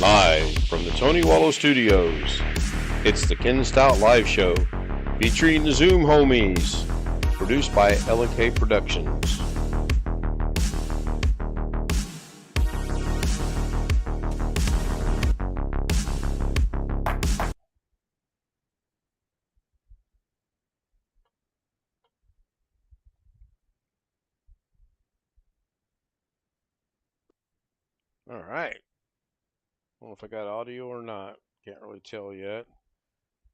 Live from the Tony Wallow Studios, it's the Ken Stout Live Show, featuring the Zoom homies, produced by LK Productions. All right. I don't know if I got audio or not. Can't really tell yet.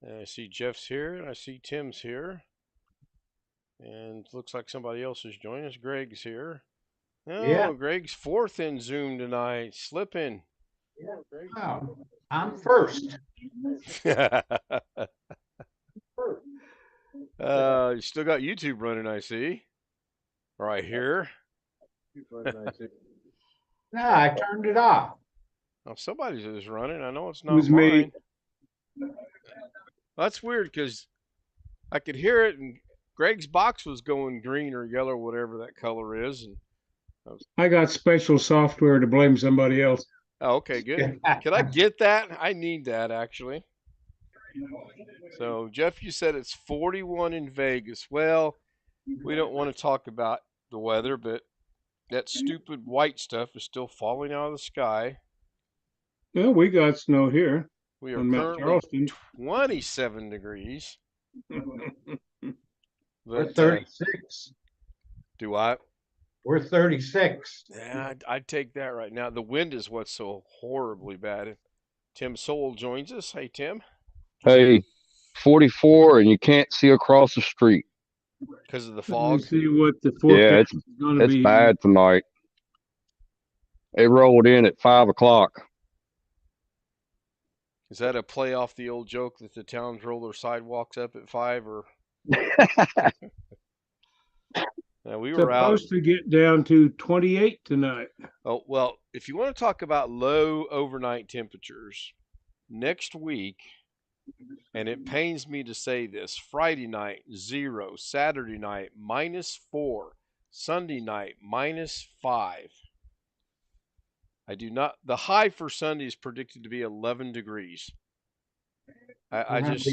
And I see Jeff's here, and I see Tim's here. And looks like somebody else is joining us. Greg's here. No, Yeah. Greg's fourth in Zoom tonight. Slipping. Yeah, wow. I'm first. You still got YouTube running, I see. Right here. No, I turned it off. Oh, somebody's is running. I know it's It not was mine. me. That's weird because I could hear it, and Greg's box was going green or yellow, whatever that color is. And I got special software to blame somebody else. oh, okay, good. Can I get that? I need that actually. So Jeff, you said it's 41 in Vegas. Well, we don't want to talk about the weather, but that stupid white stuff is still falling out of the sky. Well, we got snow here. We are on Mount currently Charleston. 27 degrees. We're 36. Do I? We're 36. Yeah, I'd take that right now. The wind is what's so horribly bad. Tim Soul joins us. Hey, Tim. Hey, 44, and you can't see across the street. Because of the Let fog? me see what the Yeah, forecast is going to be. it's bad tonight. It rolled in at 5 o'clock. Is that a play off the old joke that the towns roll their sidewalks up at 5? Or now we were out. Supposed to get down to 28 tonight. Oh, well, if you want to talk about low overnight temperatures, next week, and it pains me to say this, Friday night, 0, Saturday night, -4, Sunday night, -5. I do not, the high for Sunday is predicted to be 11 degrees. I'm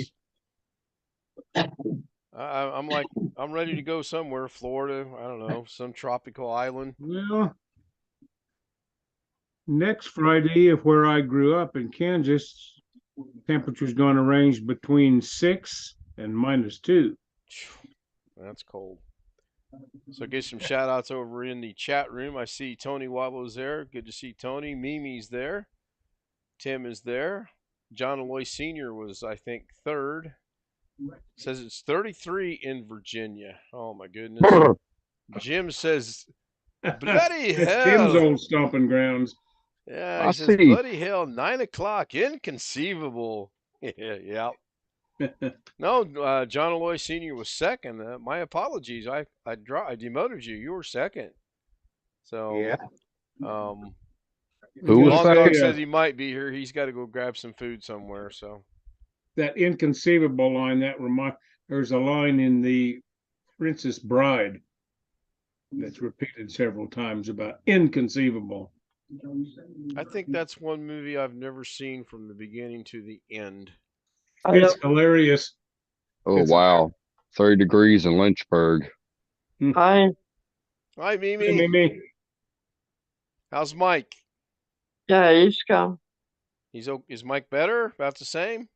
like, I'm ready to go somewhere, Florida, I don't know, some tropical island. Well, next Friday, if where I grew up in Kansas, temperature's going to range between 6 and -2. That's cold. So get some shout outs over in the chat room. I see Tony Wallow's there. Good to see Tony. Mimi's there. Tim is there. John Aloy Sr. was, I think, third. Says it's 33 in Virginia. Oh, my goodness. Jim says, bloody hell. Tim's old stomping grounds. Yeah, he says, bloody hell, 9 o'clock. Inconceivable. Yeah. No, John Aloy Sr. was second. My apologies. I demoted you. You were second. So, yeah. Who was Long Dog second? says he might be here. He's got to go grab some food somewhere. So That inconceivable line, there's a line in the Princess Bride that's repeated several times about inconceivable. I think that's one movie I've never seen from the beginning to the end. It's hilarious. Oh, wow. 30 degrees in Lynchburg. Hi. Hi, Mimi. Hey, Mimi. How's Mike? Yeah, he's come. Is Mike better? About the same?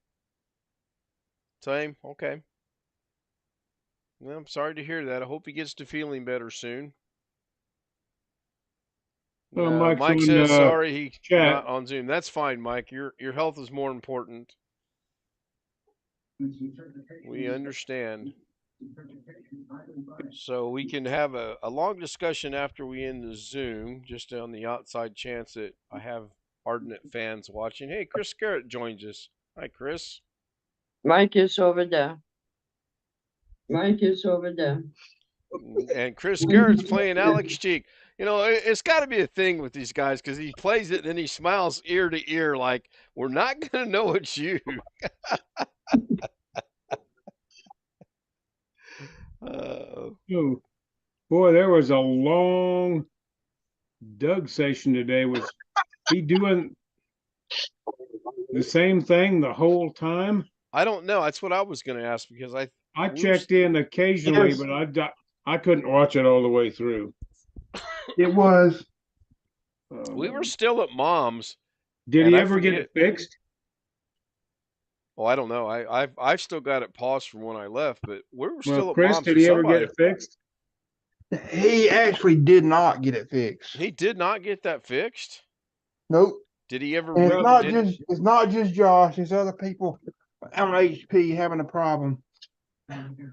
Same? Okay. Well, I'm sorry to hear that. I hope he gets to feeling better soon. Well, Mike says sorry he's not on Zoom. That's fine, Mike. Your health is more important. We understand. So we can have a long discussion after we end the Zoom, just on the outside chance that I have ardent fans watching. Hey, Chris Garrett joins us. Hi, Chris. Mike is over there. Mike is over there. And Chris Garrett's playing Alex Cheek. You know, it's got to be a thing with these guys because he plays it and then he smiles ear to ear like, we're not going to know it's you. Oh, boy, there was a long Doug session today. Was he doing the same thing the whole time? I don't know. That's what I was going to ask because I we were checked in occasionally, Yes. but I couldn't watch it all the way through. It was. we were still at Mom's, Did and he I ever get it forget. fixed? Oh, I don't know. I've still got it paused from when I left, but we were Well, still at Chris, Mom's. did And he ever get somebody it fixed? He actually did not get it fixed. he did not get that fixed. Nope. Did he ever? And Well, it's not just Josh. It's other people on HP having a problem.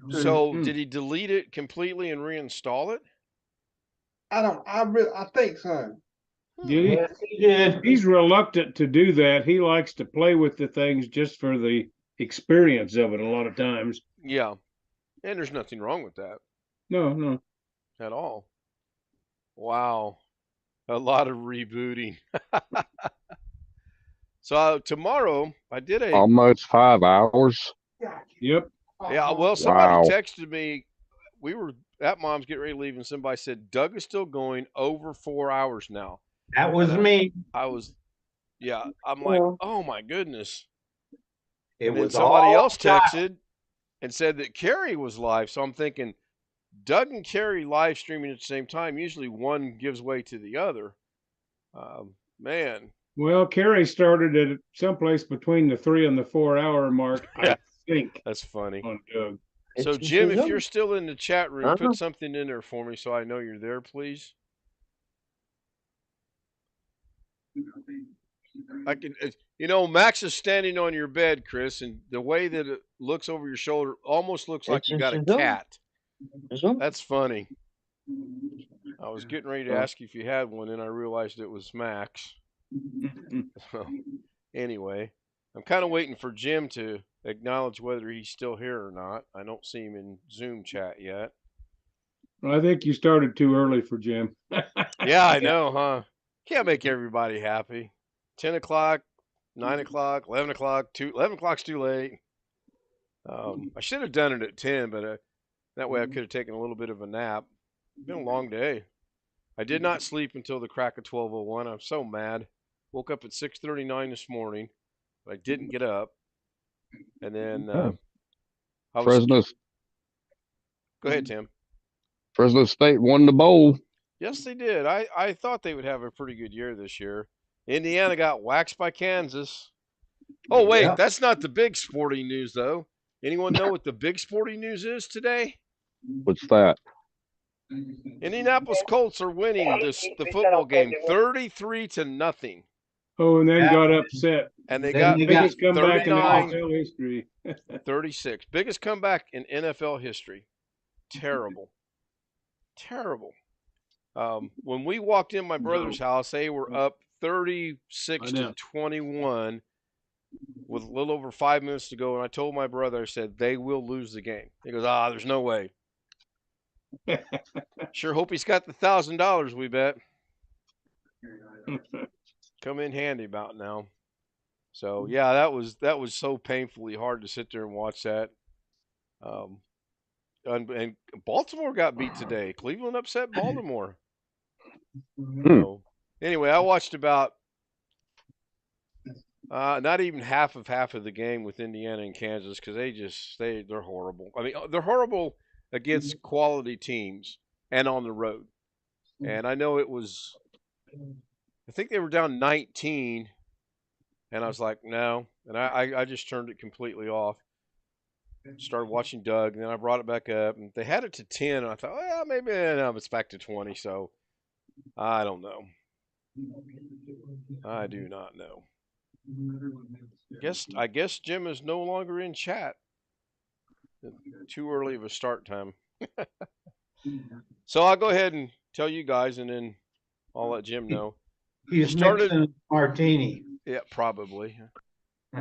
So Hmm. did he delete it completely and reinstall it? I think so. Did he? Yes, he did. He's reluctant to do that. He likes to play with the things just for the experience of it a lot of times. Yeah, and there's nothing wrong with that No. at all. Wow, a lot of rebooting. So tomorrow I did a Almost 5 hours. Yep. yeah. Well, somebody Wow. texted me. We were at Mom's getting ready to leave, and somebody said Doug is still going over 4 hours now. That was me. I was, yeah. I'm like, Yeah. oh my goodness. It And then was somebody all else texted and said that Carrie was live. So I'm thinking, Doug and Carrie live streaming at the same time. Usually one gives way to the other. Man, Well, Kerry started at someplace between the 3 and the 4 hour mark, I think, that's funny. on Doug. So It's Jim, if Zoom. you're still in the chat room, Uh-huh. put something in there for me so I know you're there, please. I can, Max is standing on your bed, Chris, and the way that it looks over your shoulder almost looks like It's you got a Zoom. cat. Zoom. That's funny. I was getting ready to ask you if you had one, and I realized it was Max. So, anyway, I'm kind of waiting for Jim to acknowledge whether he's still here or not. I don't see him in Zoom chat yet. I think you started too early for Jim. Yeah, I know, huh? Can't make everybody happy. 10 o'clock, 9 o'clock, 11 o'clock, 11 o'clock's too late. I should have done it at 10, but that way I could have taken a little bit of a nap. It's been a long day. I did not sleep until the crack of 12:01. I'm so mad. Woke up at 6:39 this morning, but I didn't get up. And then I was. Fresno, Go ahead, Tim. Fresno State won the bowl. Yes, they did. I thought they would have a pretty good year this year. Indiana got waxed by Kansas. Oh, wait, Yeah. that's not the big sporting news, though. Anyone know what the big sporting news is today? What's that? Indianapolis Colts are winning the football game 33-0, Oh, and then Yeah. got upset. and they Then got they got Biggest comeback in 39 NFL history. 36. Biggest comeback in NFL history. Terrible. Terrible. When we walked in my brother's house, they were up 36 I know. to 21 with a little over 5 minutes to go. And I told my brother, I said, they will lose the game. He goes, there's no way. Sure hope he's got the $1,000 we bet. Come in handy about now. So yeah, that was so painfully hard to sit there and watch that. And Baltimore got beat today. Cleveland upset Baltimore. So anyway, I watched about not even half of the game with Indiana and Kansas because they're horrible. I mean, they're horrible against quality teams and on the road. And I know I think they were down 19, and I was like, no. And I just turned it completely off. Started watching Doug, and then I brought it back up, and they had it to 10, and I thought, oh, yeah, maybe it's back to 20, so I don't know. I do not know. I guess Jim is no longer in chat. Too early of a start time. So I'll go ahead and tell you guys, and then I'll let Jim know. He's started- mixing martini. Yeah, probably.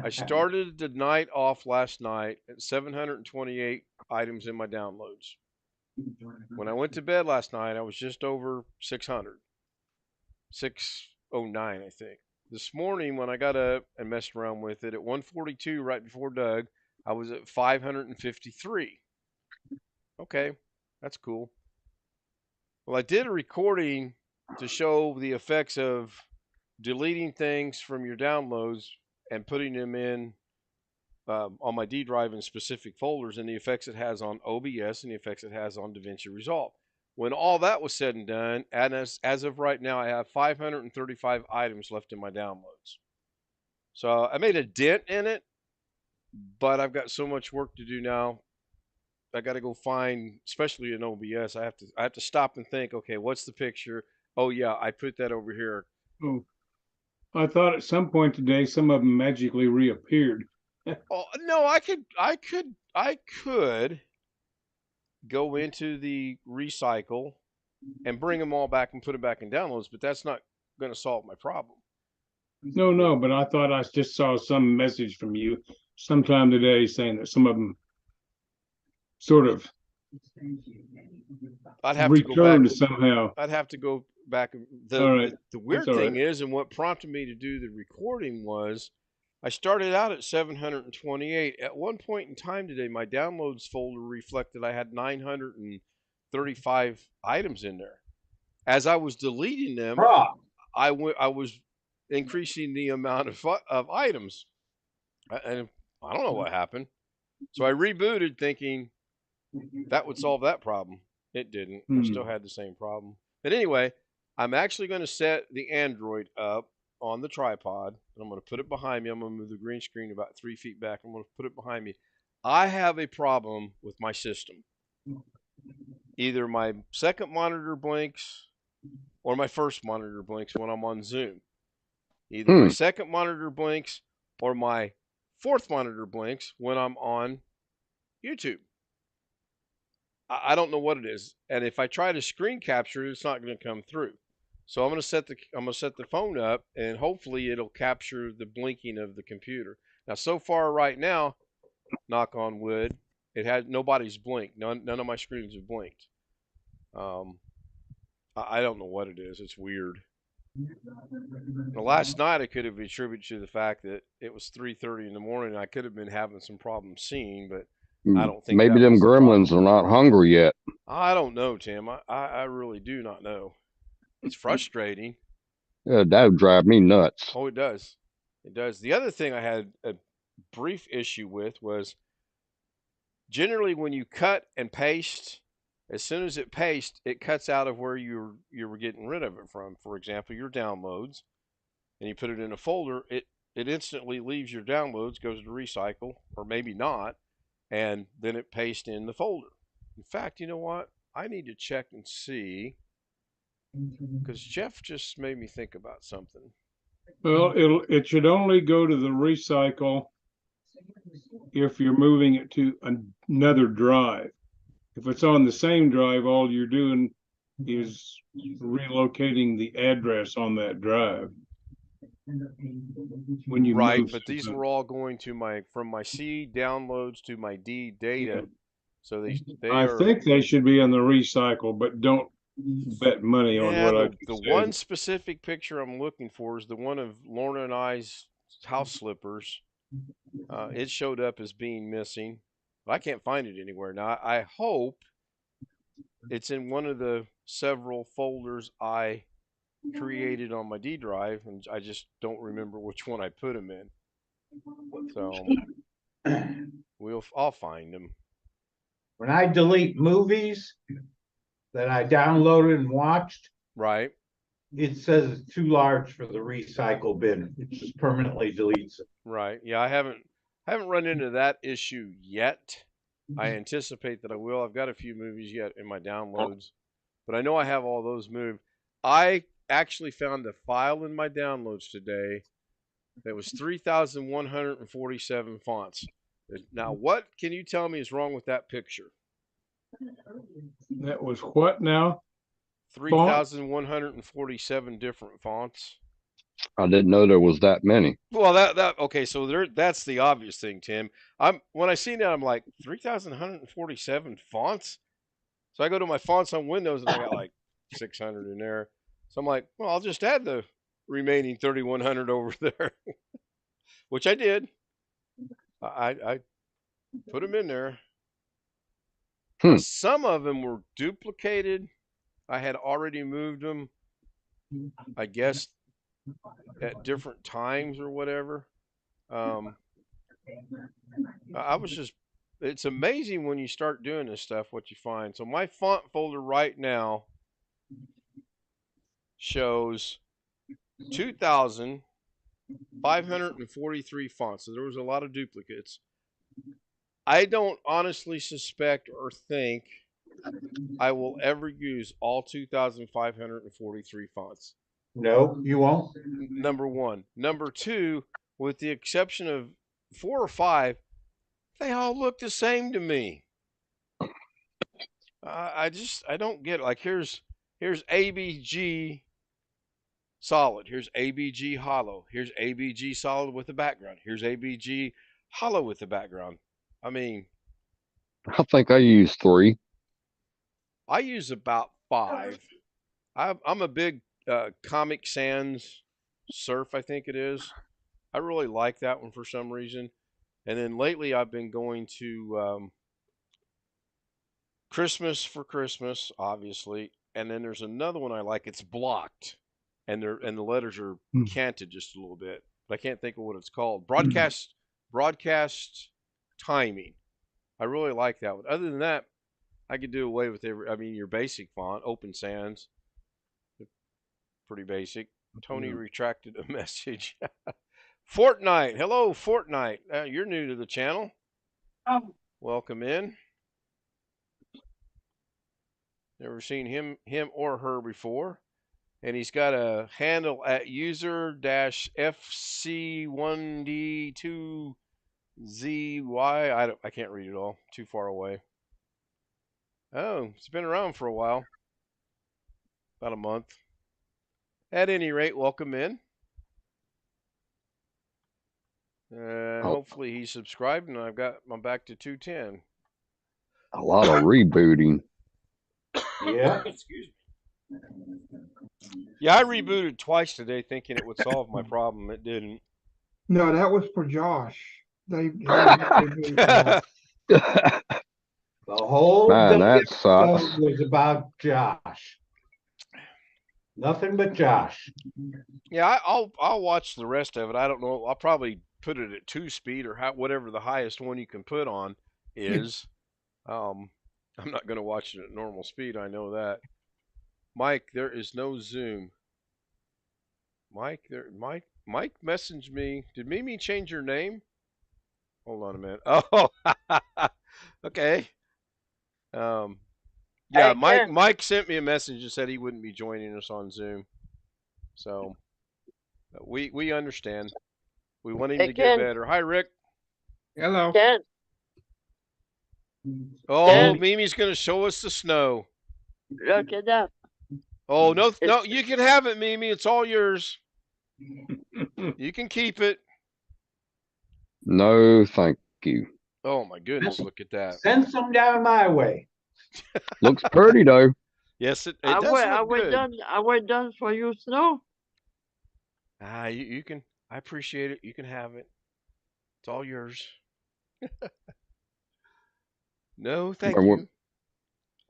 I started the night off last night at 728 items in my downloads. When I went to bed last night, I was just over 600. 609, I think. This morning, when I got up and messed around with it, at 1:42 right before Doug, I was at 553. Okay, that's cool. Well, I did a recording to show the effects of deleting things from your downloads and putting them in on my D drive in specific folders, and the effects it has on OBS and the effects it has on DaVinci Resolve. When all that was said and done, and as of right now, I have 535 items left in my downloads. So I made a dent in it, but I've got so much work to do now. I got to go find, especially in OBS. I have to stop and think. Okay, what's the picture? Oh yeah, I put that over here. Oh, I thought at some point today some of them magically reappeared. Oh no, I could go into the recycle and bring them all back and put them back in downloads, but that's not going to solve my problem. No, but I thought I just saw some message from you sometime today saying that some of them sort of I'd have to go back. returned somehow. I'd have to go back. All right. The weird all thing right. is, and what prompted me to do the recording was, I started out at 728. At one point in time today, my downloads folder reflected I had 935 items in there. As I was deleting them, Bruh. I was increasing the amount of items, and I don't know what happened. So I rebooted thinking that would solve that problem. It didn't. I still had the same problem. But anyway, I'm actually going to set the Android up on the tripod, and I'm going to put it behind me. I'm going to move the green screen about 3 feet back. I'm going to put it behind me. I have a problem with my system. Either my second monitor blinks or my first monitor blinks when I'm on Zoom. Either my second monitor blinks or my fourth monitor blinks when I'm on YouTube. I don't know what it is, and if I try to screen capture it, it's not going to come through. So I'm going to set the phone up, and hopefully it'll capture the blinking of the computer. Now, so far right now, knock on wood, it had nobody's blinked. None of my screens have blinked. I don't know what it is. It's weird. Now, last night I could have attributed to the fact that it was 3:30 in the morning. I could have been having some problems seeing, but I don't think maybe that them was the gremlins problem. are not hungry yet. I don't know, Tim. I really do not know. It's frustrating. Yeah, that would drive me nuts. Oh, it does. It does. The other thing I had a brief issue with was generally when you cut and paste, as soon as it pastes, it cuts out of where you were getting rid of it from. For example, your downloads, and you put it in a folder, it instantly leaves your downloads, goes to recycle, or maybe not, and then it pastes in the folder. In fact, you know what? I need to check and see, because Jeff just made me think about something. Well, it should only go to the recycle if you're moving it to another drive. If it's on the same drive, all you're doing is relocating the address on that drive. When you Right, move but these something. were all going to from my C downloads to my D data. So they I are. think they should be on the recycle, but don't bet money on Yeah, what I the say. one specific picture I'm looking for is the one of Lorna and I's house slippers. It showed up as being missing, but I can't find it anywhere. Now, I hope it's in one of the several folders I created on my D drive, and I just don't remember which one I put them in. So I'll find them. When I delete movies that I downloaded and watched, Right. it says it's too large for the recycle bin. It just permanently deletes it. Right. Yeah, I haven't run into that issue yet. I anticipate that I will. I've got a few movies yet in my downloads, but I know I have all those moved. I actually found a file in my downloads today that was 3,147 fonts. Now, what can you tell me is wrong with that picture? That was what now? 3,147 different fonts. I didn't know there was that many. Well, okay. So that's the obvious thing, Tim. When I see that, I'm like 3,147 fonts. So I go to my fonts on Windows, and I got like 600 in there. So I'm like, well, I'll just add the remaining 3,100 over there, which I did. I put them in there. Now, some of them were duplicated. I had already moved them, I guess, at different times or whatever. Um, I was just, it's amazing when you start doing this stuff what you find. So my font folder right now shows 2,543 fonts. So there was a lot of duplicates. I don't honestly suspect or think I will ever use all 2,543 fonts. No, you won't. Number one. Number two, with the exception of 4 or 5, they all look the same to me. I don't get it. Like here's ABG solid. Here's ABG hollow. Here's ABG solid with the background. Here's ABG hollow with the background. I mean, I think I used 3. I use about 5. I'm a big Comic Sans surf, I think it is. I really like that one for some reason. And then lately I've been going to Christmas for Christmas, obviously. And then there's another one I like. It's blocked, and the letters are canted just a little bit, but I can't think of what it's called. Broadcast timing. I really like that one. Other than that, I could do away with every. I mean, your basic font, Open Sans, pretty basic. Tony retracted a message. Fortnite, hello Fortnite. You're new to the channel. Welcome in. Never seen him or her before. And he's got a handle at user-FC1D2ZY. I can't read it all. Too far away. Oh, it's been around for a while. About a month. At any rate, welcome in. Hopefully he's subscribed, and I'm back to 210. A lot of rebooting. Yeah. Excuse me. Yeah, I rebooted twice today thinking it would solve my problem. It didn't. No, that was for Josh. They The whole Man, that episode sucks. was about Josh. Nothing but Josh. Yeah, I'll watch the rest of it. I don't know. I'll probably put it at 2 speed or whatever the highest one you can put on is. I'm not going to watch it at normal speed. I know that. Mike, there is no Zoom. Mike messaged me. Did Mimi change your name? Hold on a minute. Oh, okay. Yeah, Mike sent me a message and said he wouldn't be joining us on Zoom. So we understand. We want him to get better. Hi, Rick. Hello. Ken, Oh, Mimi's going to show us the snow. look at that. Oh, no, you can have it, Mimi. It's all yours. You can keep it. No, thank you. Oh, my goodness. Look at that. Send some down my way. Looks pretty though. Yes, it does look good. I was done for you, Snow. You can. I appreciate it. You can have it. It's all yours. No, thank you. I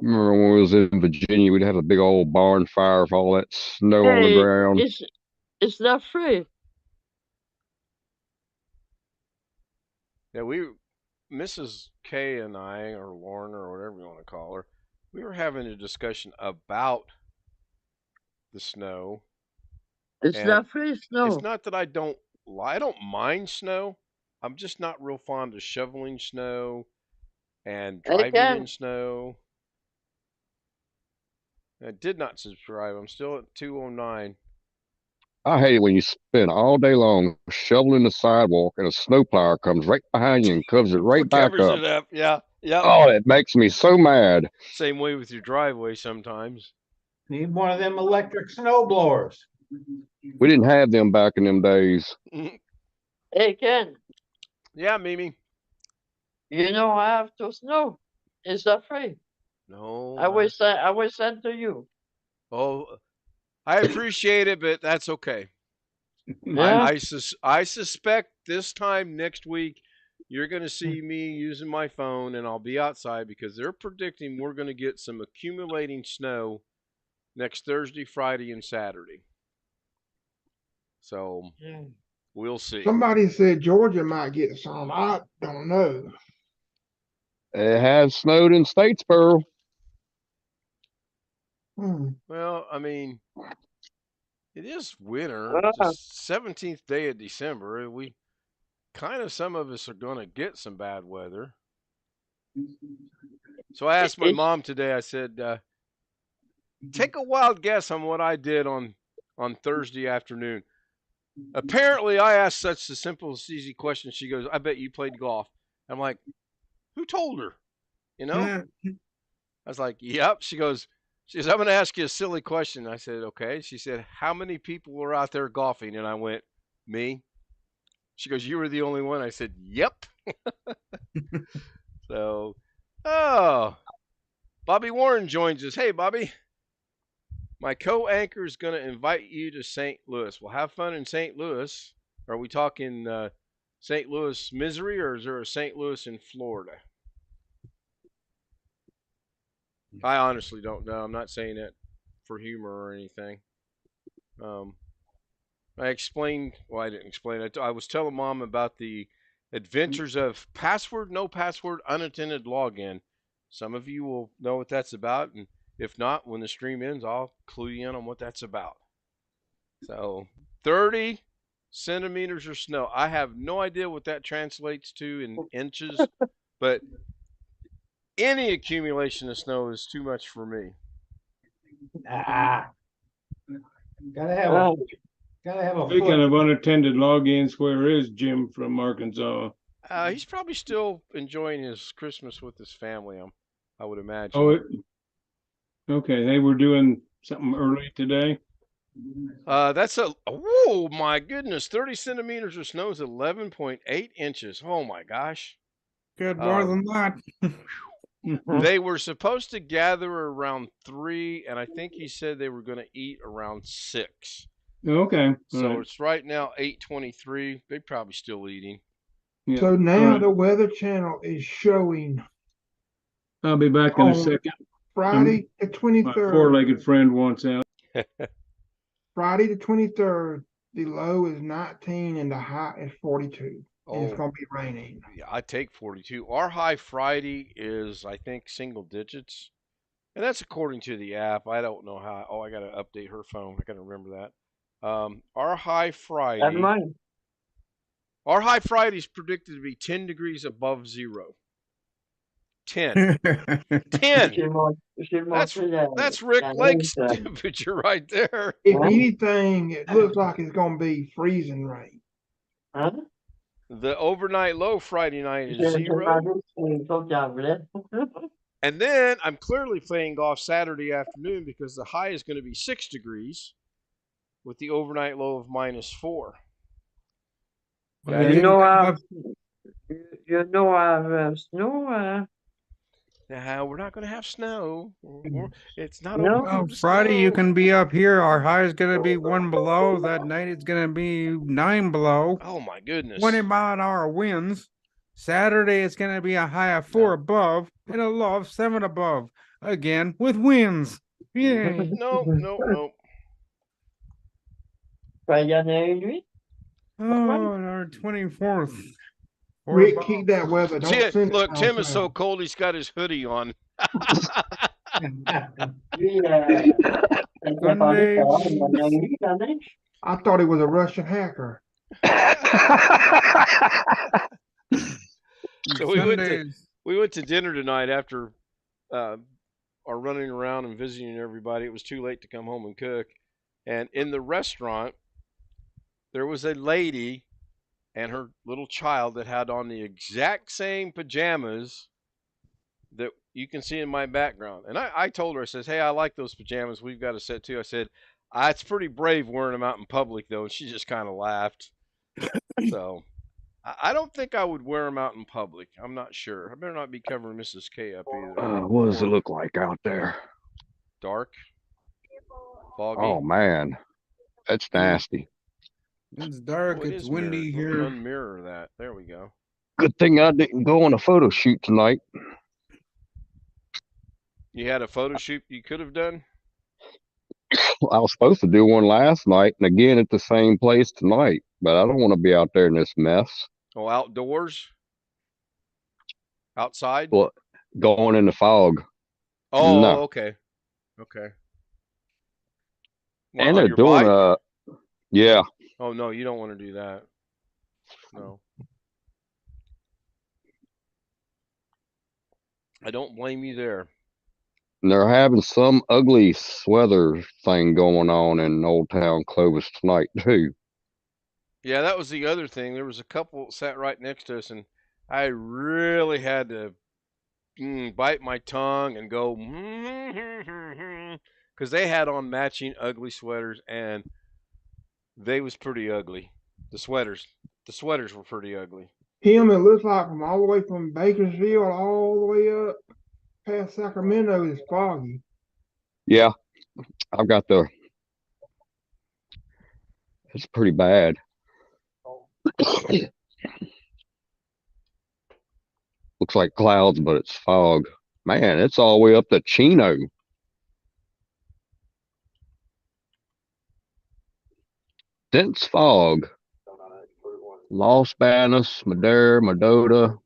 remember when we was in Virginia, we'd have a big old barn fire with all that snow on the Hey, ground. it's not free. Yeah, Mrs. K and I, or Lauren, or whatever you want to call her, we were having a discussion about the snow. It's not free snow. It's not that I don't mind snow. I'm just not real fond of shoveling snow and driving in snow. I did not subscribe. I'm still at 209. I hate it when you spend all day long shoveling the sidewalk and a snowplow comes right behind you and covers it right back up. It up. Yeah. Oh, it makes me so mad. Same way with your driveway sometimes. Need one of them electric snow blowers. We didn't have them back in them days. Hey, Ken. Yeah, Mimi. You know I have to snow. It's not free. No. I will send to you. Oh, I appreciate it, but that's okay. Yeah. I suspect this time next week you're going to see me using my phone, and I'll be outside because they're predicting we're going to get some accumulating snow next Thursday, Friday, and Saturday. So We'll see. Somebody said Georgia might get some. I don't know. It has snowed in Statesboro. Hmm. Well, I mean, it is winter. It's the 17th day of December. We kind of, some of us are going to get some bad weather. So I asked my mom today, I said, take a wild guess on what I did on Thursday afternoon. Apparently, I asked such a simple, easy question. She goes, I bet you played golf. I'm like, who told her? You know? I was like, yep. She goes, I'm going to ask you a silly question. I said, okay. She said, how many people were out there golfing? And I went, me. She goes, you were the only one. I said, yep. So, oh, Bobby Warren joins us. Hey, Bobby. My co-anchor is going to invite you to St. Louis. We'll have fun in St. Louis. Are we talking St. Louis, Missouri, or is there a St. Louis in Florida? I honestly don't know. I'm not saying it for humor or anything. I explained, well, I didn't explain it. I was telling Mom about the adventures of password, no password, unattended login. Some of you will know what that's about, and if not, when the stream ends, I'll clue you in on what that's about. So, 30 centimeters of snow. I have no idea what that translates to in inches, but any accumulation of snow is too much for me. Ah. Gotta have a Speaking foot. of unattended logins, where is Jim from Arkansas? He's probably still enjoying his Christmas with his family, I would imagine. Oh, okay. They were doing something early today. That's oh my goodness, 30 centimeters of snow is 11.8 inches. Oh my gosh. Good, more than that. They were supposed to gather around 3, and I think he said they were going to eat around 6. Okay. So Right. it's right now 8:23. They're probably still eating. Yeah. So now Right. the Weather Channel is showing I'll be back in a second. Friday the My 23rd. four-legged friend wants out. Friday the 23rd, the low is 19 and the high is 42. And it's Oh, going to be raining. yeah, I take 42. Our high Friday is, I think, single digits. And that's according to the app. I don't know how. Oh, I got to update her phone. I got to remember that. Our high Friday. Our high Friday is predicted to be 10 degrees above zero. 10. 10. That's Rick Lake's temperature right there. If anything, it looks like it's going to be freezing rain. The overnight low Friday night is 0. And then I'm clearly playing golf Saturday afternoon because the high is going to be 6 degrees with the overnight low of -4. You know, I have snow. We're not going to have snow. It's not No. over. Friday you can be up here. Our high is going to be 1 below. That night it's going to be 9 below. Oh my goodness. 20-mile-an-hour winds. Saturday it's going to be a high of 4 above and a low of 7 above. Again with winds. Yay. No. Friday night, lui? Oh, and our 24th. Rick, keep that weather. Don't Tim, send it look, down Tim is south. so cold he's got his hoodie on. Sunday. I thought he was a Russian hacker. So we went to dinner tonight after our running around and visiting everybody. It was too late to come home and cook. And in the restaurant, there was a lady and her little child that had on the exact same pajamas that you can see in my background. And I told her, I says, hey, I like those pajamas. We've got a set too. I said, it's pretty brave wearing them out in public, though. And she just kind of laughed. So I don't think I would wear them out in public. I'm not sure. I better not be covering Mrs. K up either. What does it look like out there? Dark. Foggy. Oh man, that's nasty. It's dark. Oh, it it's is windy mirrored. Let me here. unmirror that. There we go. Good thing I didn't go on a photo shoot tonight. You had a photo shoot you could have done? I was supposed to do one last night and again at the same place tonight, but I don't want to be out there in this mess. Oh, outdoors, outside. Well, going in the fog. Oh, No. okay, okay. What, And on they're your doing bike? yeah, Oh no, you don't want to do that. No, I don't blame you there. and they're having some ugly weather thing going on in Old Town Clovis tonight too. Yeah, that was the other thing. There was a couple sat right next to us, and I really had to bite my tongue and go because they had on matching ugly sweaters, and they was pretty ugly. The sweaters, the sweaters were pretty ugly. Him, it looks like from all the way from Bakersfield all the way up past Sacramento is foggy. Yeah, I've got the. It's pretty bad. Looks like clouds, but it's fog. Man, it's all the way up to Chino. Dense fog. Los Banos, Madera, Medota.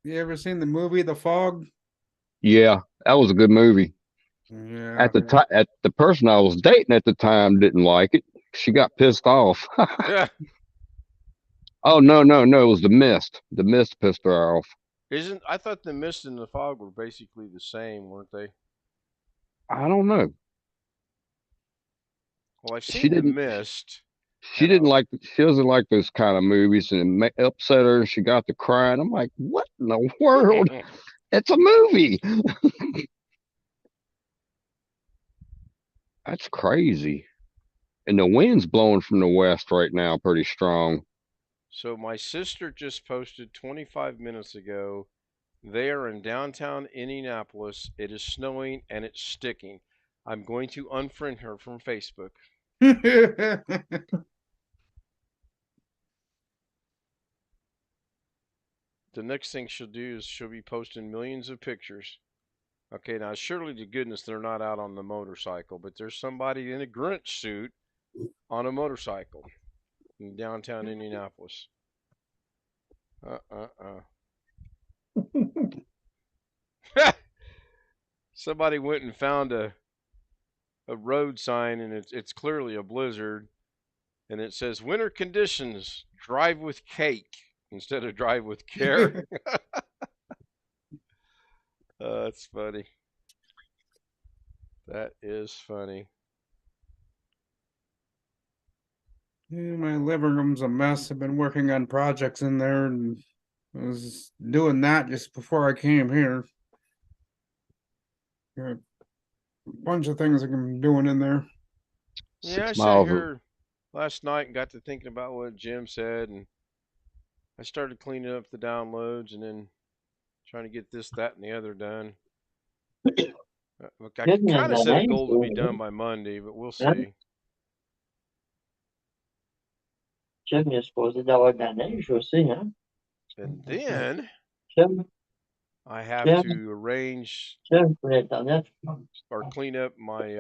You ever seen the movie The Fog? Yeah, that was a good movie. Yeah. At the time, at the person I was dating at the time didn't like it. She got pissed off. Yeah, Oh no! It was the mist. The mist pissed her off. isn't? I thought the mist and the fog were basically the same, weren't they? I don't know. Well, I've She seen the didn't. mist, She and didn't like. She doesn't like those kind of movies, and it upset her. And she got to crying. I'm like, what in the world? It's a movie. That's crazy. And the wind's blowing from the west right now, pretty strong. So my sister just posted 25 minutes ago. They are in downtown Indianapolis. It is snowing and it's sticking. I'm going to unfriend her from Facebook. The next thing she'll do is she'll be posting millions of pictures. Okay, now surely to goodness they're not out on the motorcycle, but there's somebody in a Grinch suit on a motorcycle in downtown Indianapolis. Somebody went and found a road sign, and it's clearly a blizzard, and it says winter conditions, drive with cake instead of drive with care. That's funny. That is funny. Yeah, my living room's a mess. I've been working on projects in there and I was doing that just before I came here. Got a bunch of things I'm doing in there. Yeah, I 6 sat miles. here last night and got to thinking about what Jim said, and I started cleaning up the downloads and then trying to get this, that, and the other done. Look, I kind of set a goal to be done by Monday, but we'll see. Jim est supposé d'avoir de la neige aussi, hein? And then Jim, I have Jim, to arrange Jim, pour l'Internet. or clean up my.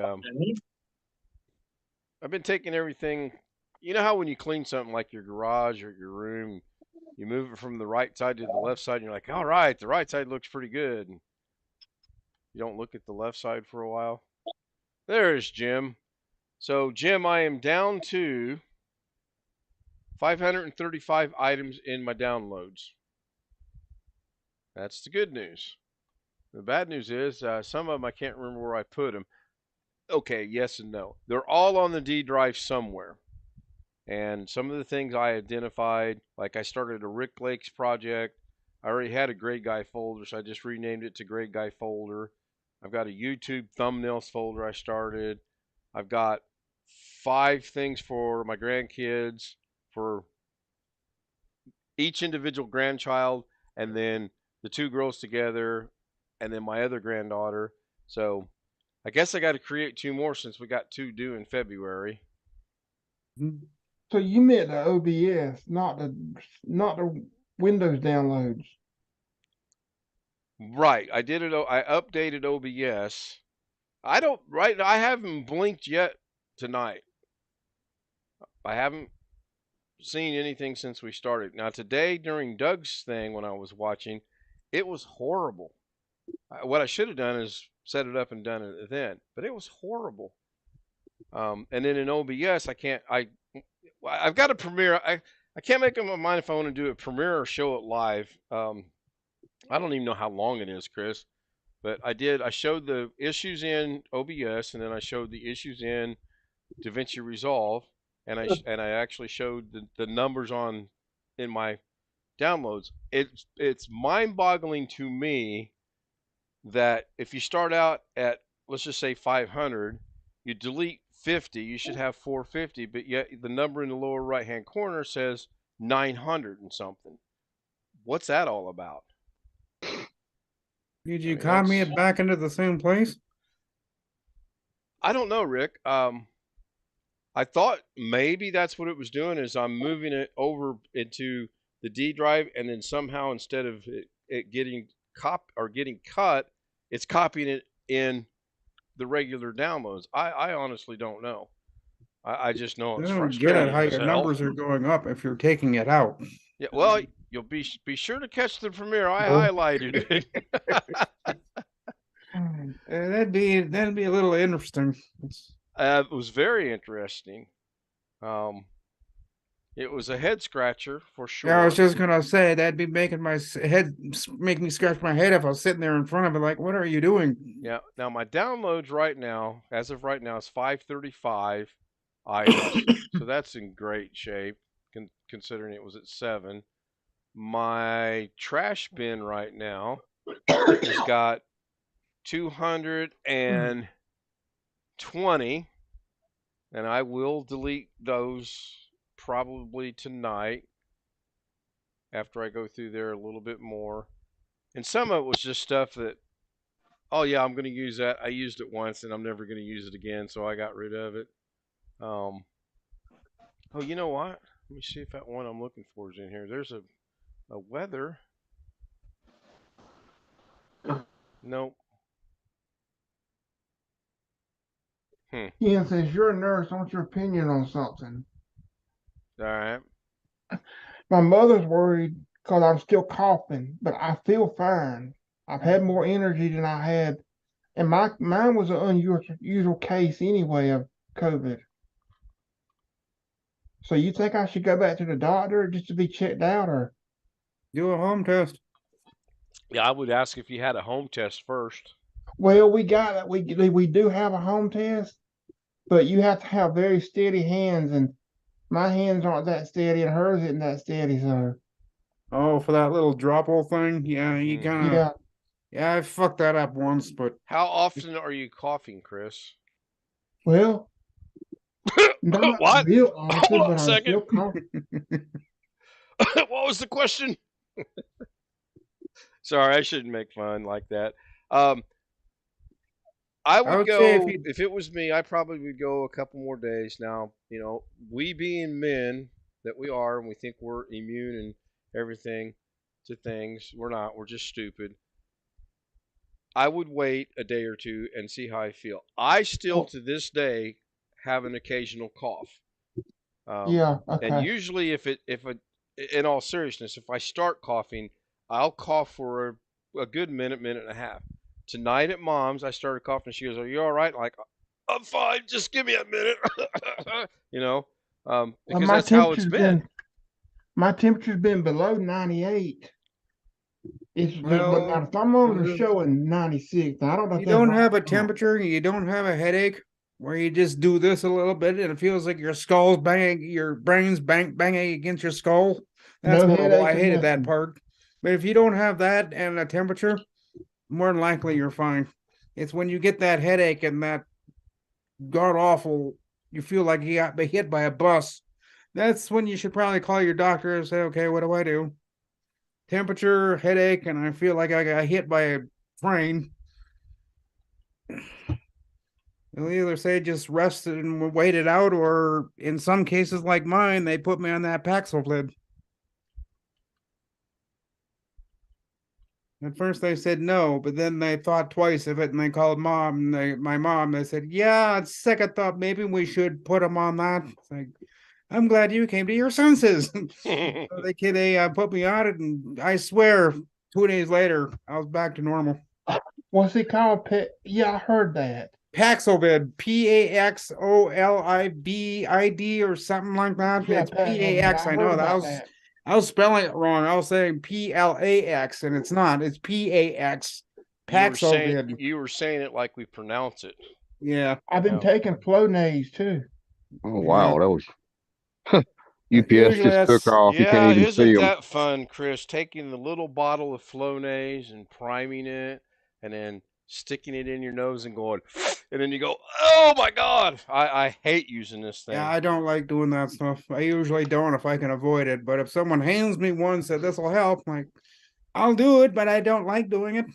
I've been taking everything. You know how when you clean something like your garage or your room, you move it from the right side to the left side, and you're like, all right, the right side looks pretty good. And you don't look at the left side for a while. There's Jim. So, Jim, I am down to 535 items in my downloads. That's the good news. The bad news is some of them I can't remember where I put them. Okay, yes and no. They're all on the D drive somewhere. And some of the things I identified, like I started a Rick Lakes project. I already had a Great Guy folder, so I just renamed it to Great Guy folder. I've got a YouTube thumbnails folder I started. I've got 5 things for my grandkids, for each individual grandchild, and then the 2 girls together, and then my other granddaughter. So I guess I got to create 2 more since we got 2 due in February. So you meant the OBS, not the Windows downloads. Right, I did it. I updated OBS. I haven't blinked yet tonight. I haven't seen anything since we started. Now today during Doug's thing when I was watching, it was horrible. What I should have done is set it up and done it then, but it was horrible. And then in OBS, I've got a Premiere. I can't make up my mind if I want to do a Premiere or show it live. I don't even know how long it is, Chris, but I showed the issues in OBS, and then I showed the issues in DaVinci Resolve, and I actually showed the numbers in my downloads. It's mind-boggling to me that if you start out at, let's just say 500, you delete 50, you should have 450, but yet the number in the lower right-hand corner says 900 and something. What's that all about? Did you copy it back into the same place? I don't know, Rick. I thought maybe that's what it was doing, is I'm moving it over into the D drive, and then somehow instead of it getting cut, it's copying it in the regular downloads. I honestly don't know. I just know it's I don't frustrating. get it how your numbers are going up if you're taking it out. Yeah, well, you'll be sure to catch the premiere. I highlighted it. That'd be a little interesting. It was very interesting. It was a head scratcher for sure. Yeah, I was just gonna say that'd be making my head make me scratch my head if I was sitting there in front of it. Like, what are you doing? Yeah. Now my downloads right now, as of right now, is 535 items, so that's in great shape considering it was at 7. My trash bin right now has got 220, and I will delete those probably tonight after I go through there a little bit more. And some of it was just stuff that, oh yeah, I'm going to use that. I used it once and I'm never going to use it again, so I got rid of it. Oh, you know what? Let me see if that one I'm looking for is in here. There's a weather. Nope. Ian says, you're a nurse. I want your opinion on something. All right. My mother's worried because I'm still coughing, but I feel fine. I've had more energy than I had, and mine was an unusual case anyway of COVID. So you think I should go back to the doctor just to be checked out, or do a home test? Yeah, I would ask if you had a home test first. Well, we do have a home test, but you have to have very steady hands, and my hands aren't that steady, and hers isn't that steady. So, oh, for that little drop hole thing, yeah, you kind of, yeah, I fucked that up once. But how often are you coughing, Chris? Well, not what? Real often, Hold on but a I'm second. still coughing. What was the question? Sorry, I shouldn't make fun like that. I would go, if it was me, I probably would go a couple more days. Now, you know, we being men that we are, and we think we're immune and everything to things, we're not. We're just stupid. I would wait a day or two and see how I feel. I still, to this day, have an occasional cough. Yeah. Okay. And usually, in all seriousness, if I start coughing, I'll cough for a good minute and a half. Tonight at Mom's, I started coughing. She goes, "Are you all right?" Like, I'm fine. Just give me a minute. You know, because that's how it's been. My temperature's been below 98. My thermometer is showing 96. I don't know. You don't have a temperature. You don't have a headache where you just do this a little bit and it feels like your skull's banging, your brain's banging against your skull. That's horrible. I hated that part. But if you don't have that and a temperature, more than likely you're fine. It's when you get that headache and that god awful, you feel like you got hit by a bus. That's when you should probably call your doctor and say, okay, what do I do? Temperature, headache, and I feel like I got hit by a train. They'll either say just rest and wait it out, or in some cases like mine, they put me on that Paxlovid. At first they said no, but then they thought twice of it and they called Mom. And my mom, they said, yeah, second thought, maybe we should put him on that. It's like, I'm glad you came to your senses. They put me on it, and I swear, 2 days later, I was back to normal. What's it called? Yeah, I heard that. Paxlovid, Paxolibid or something like that. Yeah, It's PAX. I know that. I was spelling it wrong. I was saying PLAX, and it's not. It's PAX. Paxlovid. You were saying it like we pronounce it. Yeah. I've been taking Flonase too. Oh wow, that was UPS Usually just took off. You Yeah, can't even see isn't them. that fun, Chris? Taking the little bottle of Flonase and priming it, and then sticking it in your nose and going, and then you go, oh my God! I hate using this thing. Yeah, I don't like doing that stuff. I usually don't if I can avoid it. But if someone hands me one, said this will help, like I'll do it, but I don't like doing it.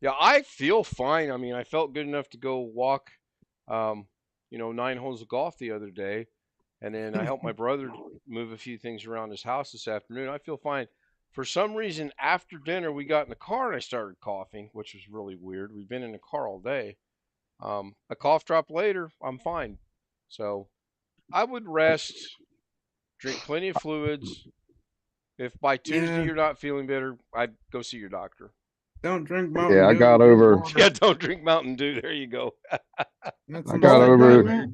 Yeah, I feel fine. I mean, I felt good enough to go walk, 9 holes of golf the other day, and then I helped my brother move a few things around his house this afternoon. I feel fine. For some reason, after dinner, we got in the car and I started coughing, which was really weird. We've been in the car all day. A cough drop later, I'm fine. So I would rest, drink plenty of fluids. If by Tuesday you're not feeling better, I'd go see your doctor. Don't drink Mountain Yeah, Dew. I got over. Yeah, don't drink Mountain Dew. There you go. I got over.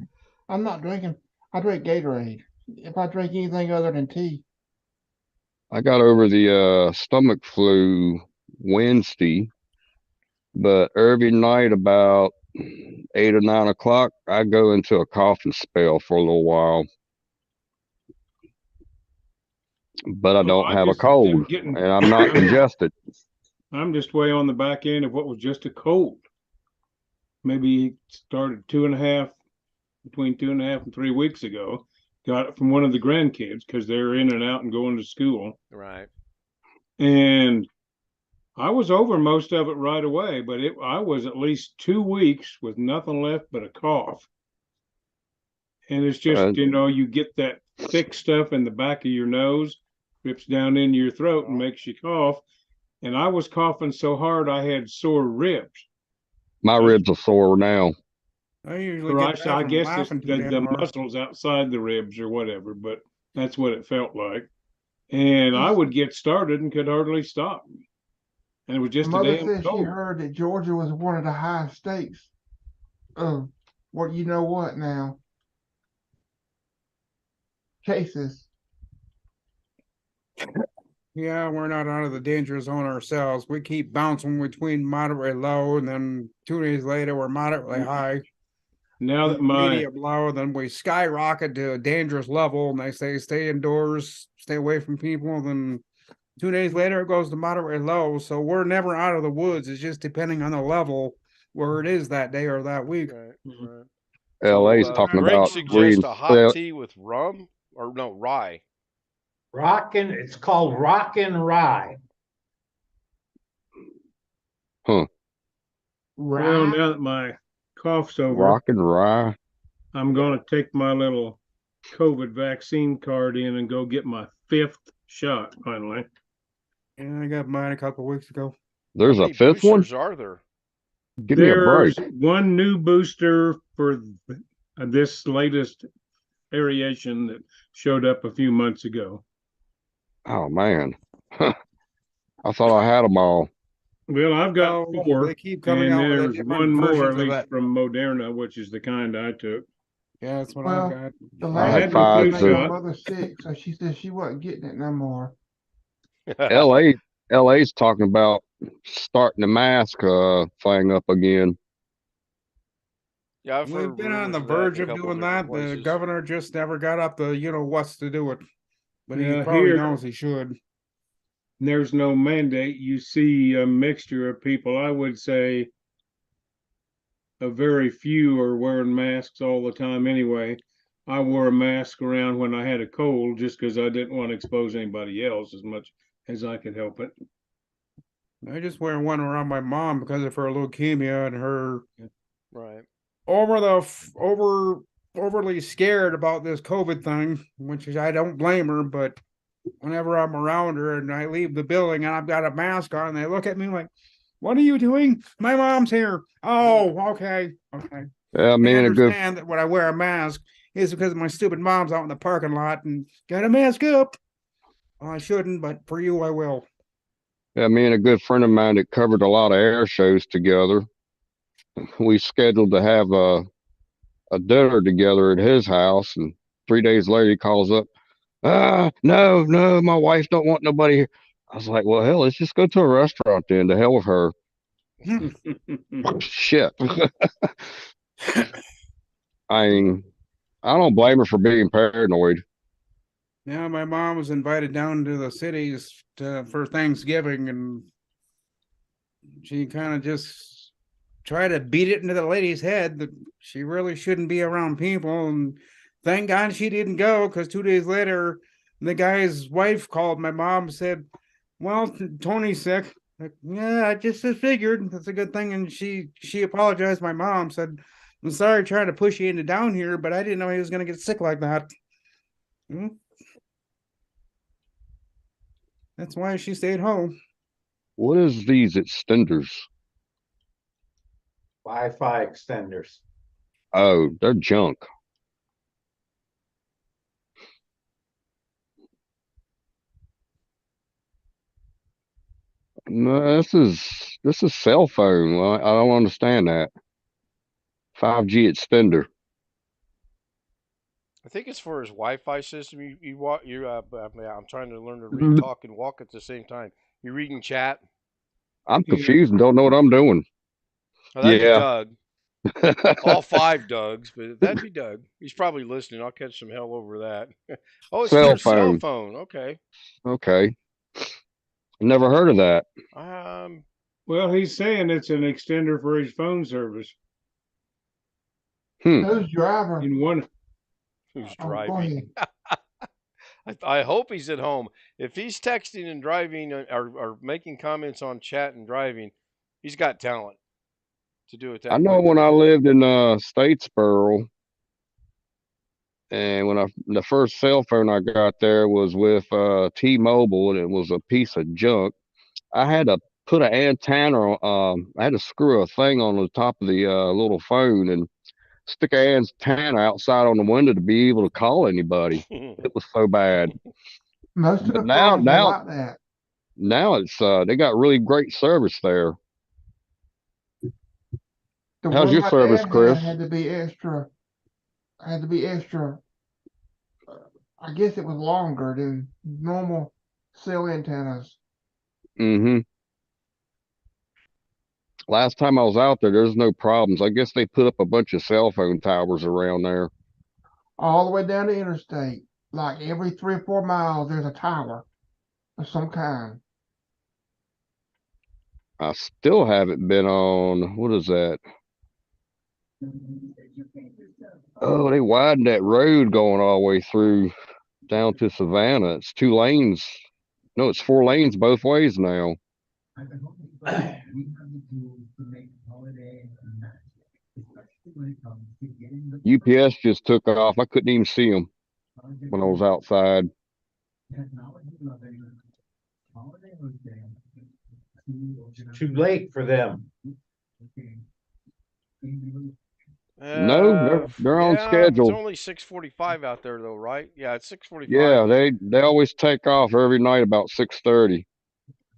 I'm not drinking. I drink Gatorade. If I drink anything other than tea. I got over the stomach flu Wednesday, but every night about 8 or 9 o'clock, I go into a coughing spell for a little while. But I don't have a cold, and I'm not congested. I'm just way on the back end of what was just a cold. Maybe started between 2.5 and 3 weeks ago. Got it from one of the grandkids because they're in and out and going to school. Right. And I was over most of it right away, but I was at least 2 weeks with nothing left but a cough. And it's just, you get that thick stuff in the back of your nose, drips down into your throat and makes you cough. And I was coughing so hard I had sore ribs. My ribs are sore now. I usually get that I guess laughing the muscles outside the ribs or whatever, but that's what it felt like. And I would get started and could hardly stop. And it was just Mother said she heard that Georgia was one of the highest states. What you know what now? Cases. Yeah, we're not out of the danger zone ourselves. We keep bouncing between moderately low, and then 2 days later we're moderately high. Now that medium low, then we skyrocket to a dangerous level, and they say stay indoors, stay away from people. Then 2 days later it goes to moderately low. So we're never out of the woods. It's just depending on the level where it is that day or that week. Right. LA's talking about suggest a hot tea with rum or no rye. It's called Rockin' Rye. Huh. Well, now that my cough's over, Rockin' Rye. I'm going to take my little COVID vaccine card in and go get my 5th shot finally. And I got mine a couple of weeks ago. There's a 5th one? Are there? Give me a break. There's one new booster for this latest variation that showed up a few months ago. Oh man, I thought I had them all. Well, I've got 4. They keep coming and out there's with one more at least from Moderna, which is the kind I took. Yeah, that's what I got. The I had last 5 my mother sick, so she said she wasn't getting it no more. LA's talking about starting the mask thing up again. Yeah, we've been on the verge of doing that. The governor just never got up the what's to do it, but he probably knows he should. There's no mandate. You see a mixture of people. I would say a very few are wearing masks all the time anyway. I wore a mask around when I had a cold just because I didn't want to expose anybody else as much as I could help it. I just wear one around my mom because of her leukemia and her overly scared about this COVID thing, which is I don't blame her, but whenever I'm around her and I leave the building and I've got a mask on, they look at me like, "What are you doing? My mom's here." Oh, okay. Yeah, me and a good that when I wear a mask, is because my stupid mom's out in the parking lot and gotta mask up. Well, I shouldn't, but for you, I will. Yeah, me and a good friend of mine that covered a lot of air shows together. We scheduled to have a dinner together at his house, and 3 days later he calls up. No, no, my wife don't want nobody here. I was like, well, hell, let's just go to a restaurant then. To hell with her. Shit. I mean, I don't blame her for being paranoid. Yeah, my mom was invited down to the cities for Thanksgiving, and she kind of just tried to beat it into the lady's head that she really shouldn't be around people. And thank God she didn't go, because 2 days later, the guy's wife called my mom and said, well, Tony's sick. Like, yeah, I just figured that's a good thing. And she apologized. My mom said, I'm sorry trying to push you into down here, but I didn't know he was going to get sick like that. That's why she stayed home. What is these extenders? Wi-Fi extenders. Oh, they're junk. No, this is cell phone. Well, I don't understand that. 5G extender. I think it's for his Wi-Fi system. You walk. I'm trying to learn to read, talk, and walk at the same time. You reading chat? I'm confused and don't know what I'm doing. Oh, that'd be Yeah. Doug. All 5 Dougs, but that'd be Doug. He's probably listening. I'll catch some hell over that. Oh, it's for Cell his cell phone. phone. Okay. Okay. Never heard of that. Well, he's saying it's an extender for his phone service. Who's driving? In one, Who's Go driving? ahead. I hope he's at home. If he's texting and driving or making comments on chat and driving, he's got talent to do it I that know when quickly. I lived in Statesboro, and the first cell phone I got there was with T-Mobile, and it was a piece of junk. I had to put an antenna I had to screw a thing on the top of the little phone and stick an antenna outside on the window to be able to call anybody. It was so bad. Most of But the phones are now like that. now it's they got really great service there. The How's one your my service, dad Chris? had to be extra. Had to be extra. I guess it was longer than normal cell antennas. Mm-hmm. Last time I was out there's no problems. I guess they put up a bunch of cell phone towers around there. All the way down the interstate. Like every 3 or 4 miles, there's a tower of some kind. I still haven't been on, what is that? Oh, they widened that road going all the way through down to Savannah. It's 2 lanes. No, it's 4 lanes both ways now. UPS just took off. I couldn't even see them when I was outside. Too late for them. No, they're on Yeah, it's schedule. only 6:45 out there though, right? Yeah, it's 6:45. Yeah, they always take off every night about 6:30.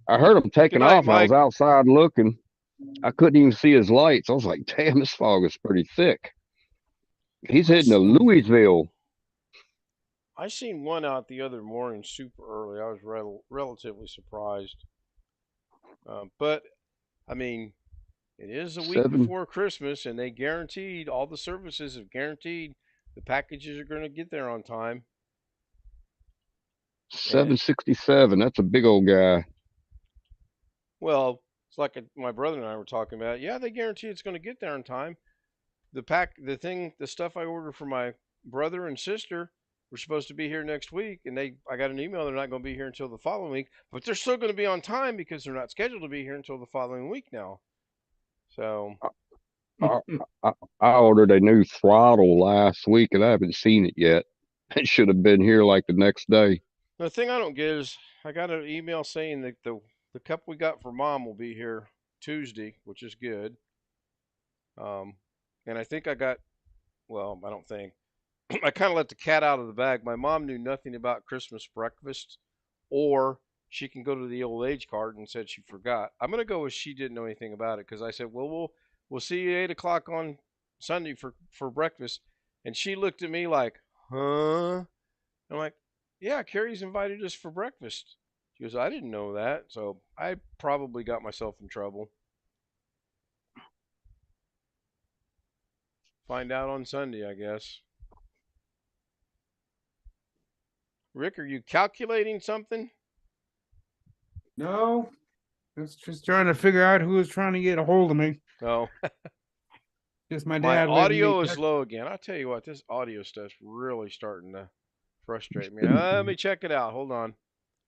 I heard them Good taking night, off, and I was Mike. outside looking. I couldn't even see his lights. I was like, damn, this fog is pretty thick. He's heading to Louisville. I seen one out the other morning super early. I was relatively surprised. But I mean, it is a week before Christmas, and they guaranteed all the services have guaranteed the packages are going to get there on time. 767. That's a big old guy. Well, it's like my brother and I were talking about. Yeah, they guarantee it's going to get there on time. The stuff I ordered for my brother and sister were supposed to be here next week, and I got an email they're not going to be here until the following week, but they're still going to be on time because they're not scheduled to be here until the following week now. So I ordered a new throttle last week, and I haven't seen it yet. It should have been here like the next day. the thing I don't get is I got an email saying that the cup we got for mom will be here Tuesday, which is good. And I think I got, well, I don't think. I kind of let the cat out of the bag. My mom knew nothing about Christmas breakfast, or she can go to the old age card and said she forgot. I'm gonna go with she didn't know anything about it because I said, well, we'll see you 8 o'clock on Sunday for breakfast, and she looked at me like, huh? I'm like, yeah, Carrie's invited us for breakfast. She goes, I didn't know that, so I probably got myself in trouble. Find out on Sunday, I guess. Rick, are you calculating something? No, it's just trying to figure out who was trying to get a hold of me. No. Just my My dad leaving me audio is text. low again. I'll tell you what, this audio stuff's really starting to frustrate me. Let me check it out. Hold on.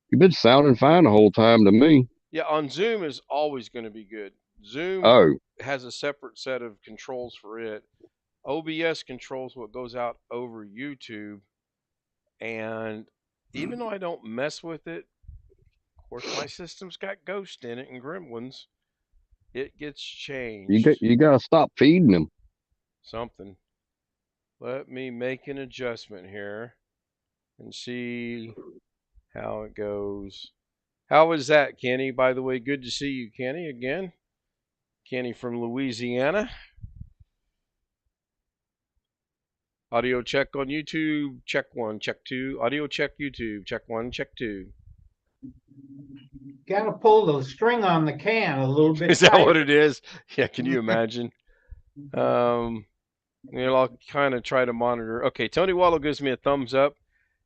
You've been sounding fine the whole time to me. Yeah, on Zoom is always going to be good. Zoom Oh, has a separate set of controls for it. OBS controls what goes out over YouTube. And even though I don't mess with it, of course, my system's got Ghost in it and Gremlins. It gets changed. you gotta stop feeding them. Something. Let me make an adjustment here and see how it goes. How was that, Kenny? By the way, good to see you, Kenny, again. Kenny from Louisiana. Audio check on YouTube. Check 1, check 2. Audio check YouTube. Check 1, check 2. Gotta pull the string on the can a little bit Is that what tighter. it is? Yeah, can you imagine? I'll kind of try to monitor. Okay, Tony Wallow gives me a thumbs up.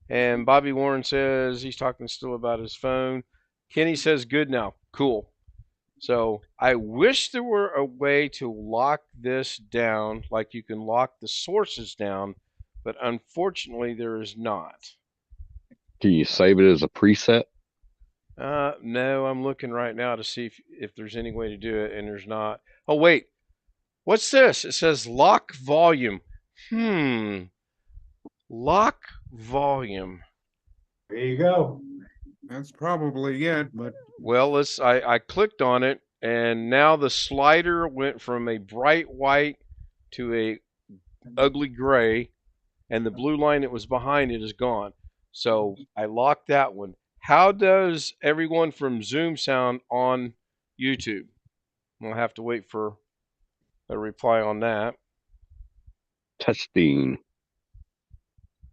And Bobby Warren says he's talking still about his phone. Kenny says good now. Cool. So I wish there were a way to lock this down like you can lock the sources down, but unfortunately there is not. Can you save it as a preset? No, I'm looking right now to see if there's any way to do it, and there's not. Oh, wait. What's this? It says lock volume. Lock volume. There you go. That's probably it, but Well, I clicked on it, and now the slider went from a bright white to a ugly gray, and the blue line that was behind it is gone. So I locked that one. How does everyone from Zoom sound on YouTube? We'll have to wait for a reply on that. Testing.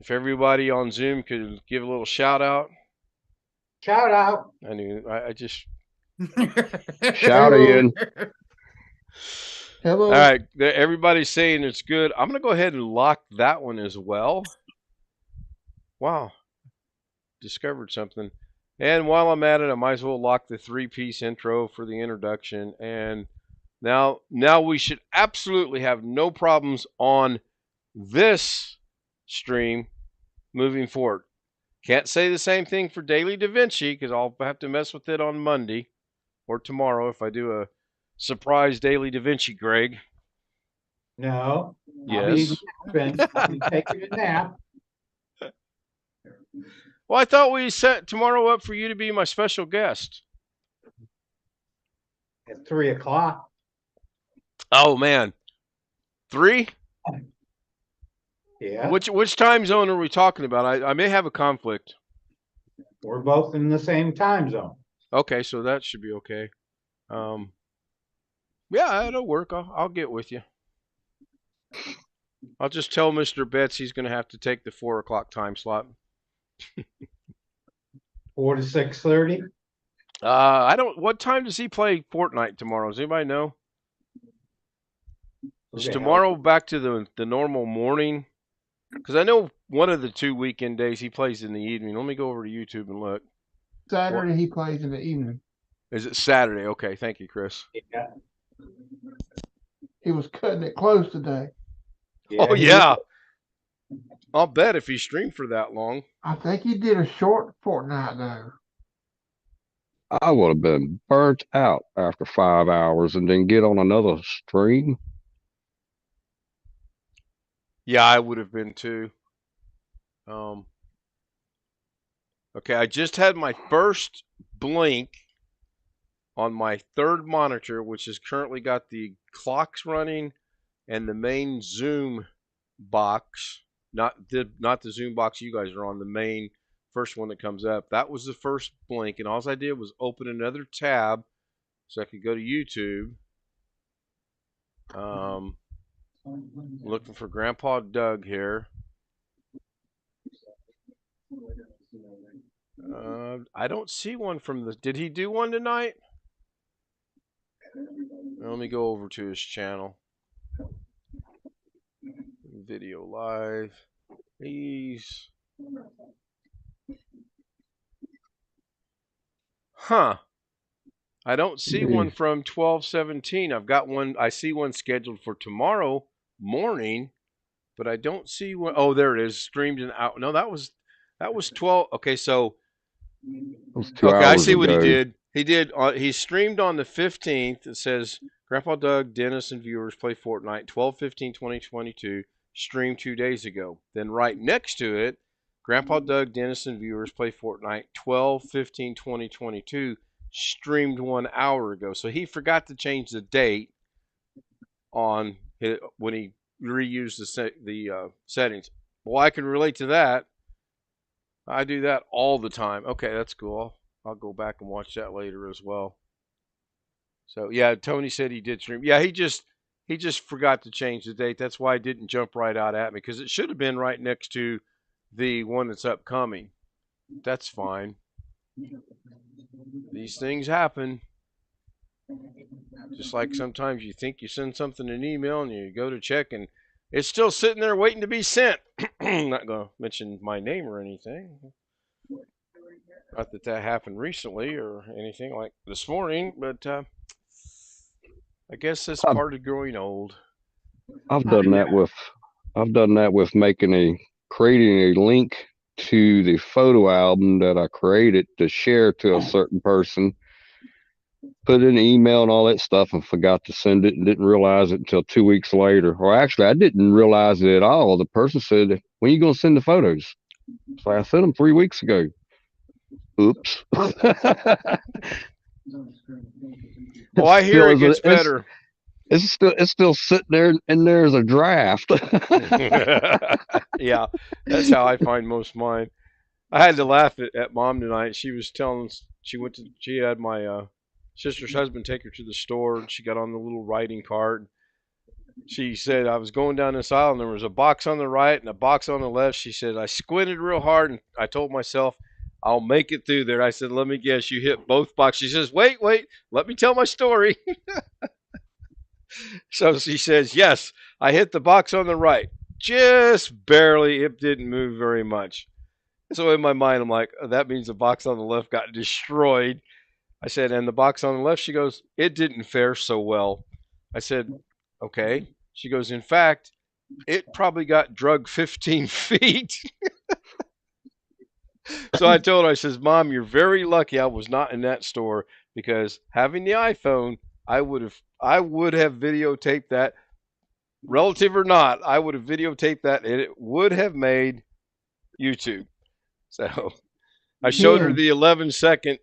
If everybody on Zoom could give a little shout out. Shout out. I just. Shout in. Hello. All right, everybody's saying it's good. I'm gonna go ahead and lock that one as well. Wow, discovered something. And while I'm at it, I might as well lock the 3-piece intro for the introduction. And now we should absolutely have no problems on this stream moving forward. Can't say the same thing for Daily Da Vinci because I'll have to mess with it on Monday or tomorrow if I do a surprise Daily Da Vinci, Greg. No. Yes. I'll be taking a nap. Well, I thought we set tomorrow up for you to be my special guest. At 3 o'clock. Oh man, 3? Yeah. Which time zone are we talking about? I may have a conflict. We're both in the same time zone. Okay, so that should be okay. Yeah, it'll work. I'll get with you. I'll just tell Mr. Betts he's going to have to take the 4 o'clock time slot. 4 to 6:30. I don't. What time does he play Fortnite tomorrow? Does anybody know? Is tomorrow back to the normal morning? Because I know one of the 2 weekend days he plays in the evening. Let me go over to YouTube and look. Saturday he plays in the evening. Is it Saturday? Okay, thank you, Chris. Yeah. He was cutting it close today. Oh yeah. I'll bet if he streamed for that long. I think he did a short fortnight though. I would have been burnt out after 5 hours and then get on another stream. Yeah, I would have been too. Okay, I just had my first blink on my third monitor, which has currently got the clocks running and the main Zoom box. not the Zoom box you guys are on, the main first one that comes up. That was the first blink, and all I did was open another tab so I could go to YouTube. Looking for Grandpa Doug here. I don't see one from the. Did he do one tonight? Let me go over to his channel. Video live. He's. Huh. I don't see one from 12/17. I've got one. I see one scheduled for tomorrow morning, but I don't see one. Oh, there it is. Streamed and out. No, that was 12. Okay, so. Okay, I see what he did. He streamed on the 15th. It says Grandpa Doug, Dennis, and viewers play Fortnite 12/15/2022. Streamed 2 days ago. Then right next to it, Grandpa Doug, Dennis, and viewers play Fortnite 12/15/2022. Streamed 1 hour ago. So he forgot to change the date on when he reused the settings. Well, I can relate to that. I do that all the time. Okay, that's cool. I'll go back and watch that later as well. So yeah, Tony said he did stream. Yeah, he just forgot to change the date. That's why it didn't jump right out at me, because it should have been right next to the one that's upcoming. That's fine. These things happen. Just like sometimes you think you send something in an email and you go to check and it's still sitting there waiting to be sent. I'm not going to mention my name or anything. Not that happened recently or anything like this morning, but I guess that's part of growing old. I've done that with creating a link to the photo album that I created to share to a certain person. Put in an email and all that stuff and forgot to send it and didn't realize it until 2 weeks later. Or actually, I didn't realize it at all. The person said, "When are you going to send the photos?" So I sent them 3 weeks ago. Oops. Well, I hear it gets better. It's still sitting there, and there's a draft. Yeah, that's how I find most of mine. I had to laugh at Mom tonight. She was telling us she had my sister's husband take her to the store, and she got on the little writing cart. She said, I was going down this aisle, and there was a box on the right and a box on the left. She said, I squinted real hard, and I told myself, I'll make it through there. I said, let me guess, you hit both boxes. She says, wait, let me tell my story. So she says, yes, I hit the box on the right. Just barely. It didn't move very much. So in my mind, I'm like, oh, that means the box on the left got destroyed. I said, and the box on the left, she goes, it didn't fare so well. I said, okay. She goes, in fact, it probably got drug 15 feet. So I told her, I says, Mom, you're very lucky I was not in that store, because having the iPhone, I would have videotaped that, relative or not. I would have videotaped that, and it would have made YouTube. So I showed her the 11-second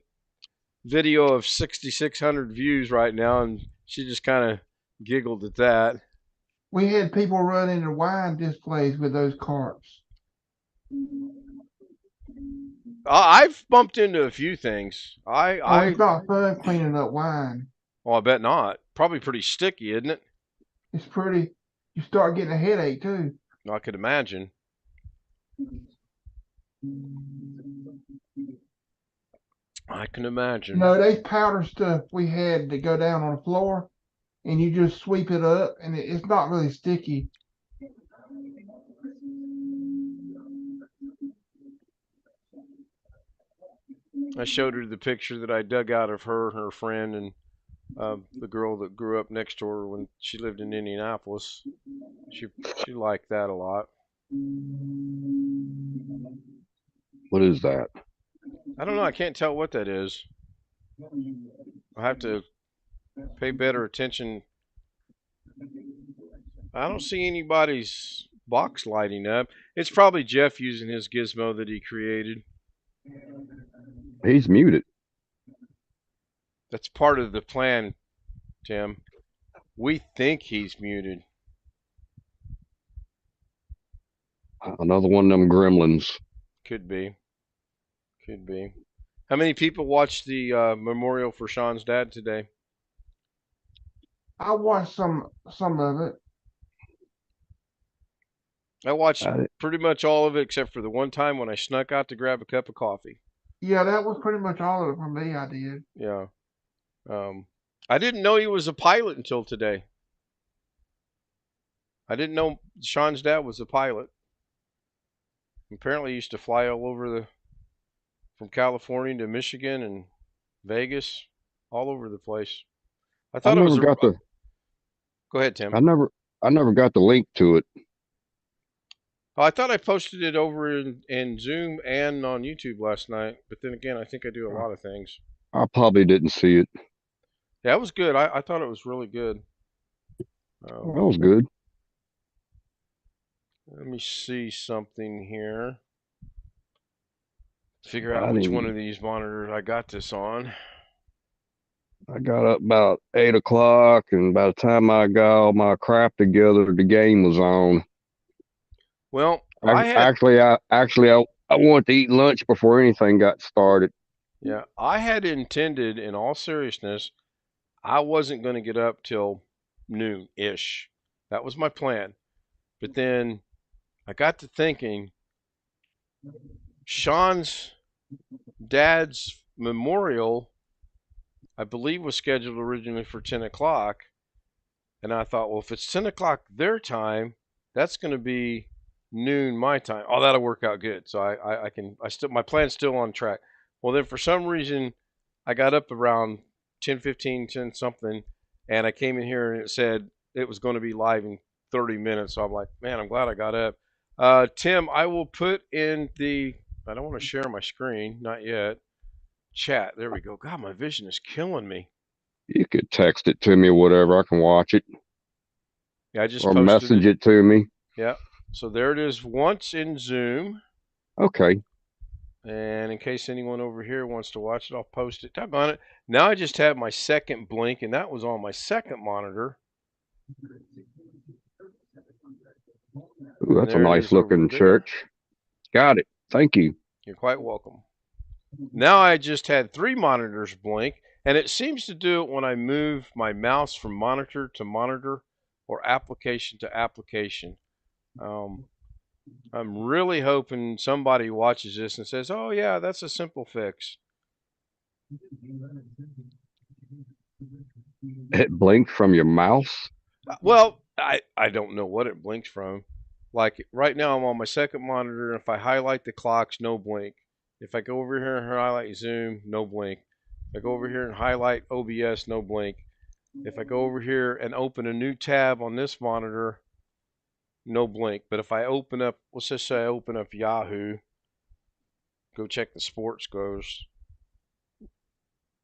video of 6,600 views right now, and she just kind of giggled at that. We had people run into wine displays with those carts. I've bumped into a few things. It's not fun cleaning up wine. Well, I bet not. Probably pretty sticky, isn't it? It's pretty. You start getting a headache too. I could imagine. I can imagine. No, there's powder stuff we had to go down on the floor, and you just sweep it up, and it's not really sticky. I showed her the picture that I dug out of her and her friend, and the girl that grew up next to her when she lived in Indianapolis. She liked that a lot. What is that? I don't know. I can't tell what that is. I have to pay better attention. I don't see anybody's box lighting up. It's probably Jeff using his gizmo that he created. He's muted. That's part of the plan, Tim. We think he's muted. Another one of them gremlins. Could be. Could be. How many people watched the memorial for Sean's dad today? I watched some of it. I watched I, pretty much all of it except for the one time when I snuck out to grab a cup of coffee. Yeah, that was pretty much all of it for me. I did. Yeah. I didn't know he was a pilot until today. I didn't know Sean's dad was a pilot. Apparently, he used to fly all over from California to Michigan and Vegas, all over the place. I I thought it was never a. got the Go ahead, Tim. I never got the link to it. Oh, I thought I posted it over in Zoom and on YouTube last night, but then again, I think I do a lot of things. I probably didn't see it. Yeah, it was good. I thought it was really good. That was good. Let me see something here. Figure out I which didn't- one of these monitors I got this on. I got up about 8 o'clock, and by the time I got all my crap together, the game was on. Well, I wanted to eat lunch before anything got started. yeah, I had intended, in all seriousness, I wasn't going to get up till noon-ish. That was my plan. But then I got to thinking, Sean's dad's memorial, I believe, was scheduled originally for 10 o'clock. And I thought, well, if it's 10 o'clock their time, that's going to be noon my time. Oh, that'll work out good. So my plan's still on track. Well, then for some reason, I got up around 10:15, 10 something, and I came in here and it said it was going to be live in 30 minutes. So I'm like, man, I'm glad I got up. Tim, I will put in I don't want to share my screen, not yet. Chat. There we go. God, my vision is killing me. You could text it to me or whatever. I can watch it. Yeah, I just or posted message it to me. Yeah. So there it is once in Zoom. Okay. And in case anyone over here wants to watch it, I'll post it. Tap on it. Now I just have my second blink, and that was on my second monitor. Ooh, that's a nice looking church. Got it. Thank you. You're quite welcome. Now I just had 3 monitors blink, and it seems to do it when I move my mouse from monitor to monitor or application to application. I'm really hoping somebody watches this and says, oh yeah, that's a simple fix. It blinked from your mouse? Well, I don't know what it blinks from. Like right now I'm on my second monitor, and if I highlight the clocks, no blink. If I go over here and highlight Zoom, no blink. If I go over here and highlight OBS, no blink. If I go over here and open a new tab on this monitor, no blink. But if I open up, let's just say I open up Yahoo, go check the sports scores.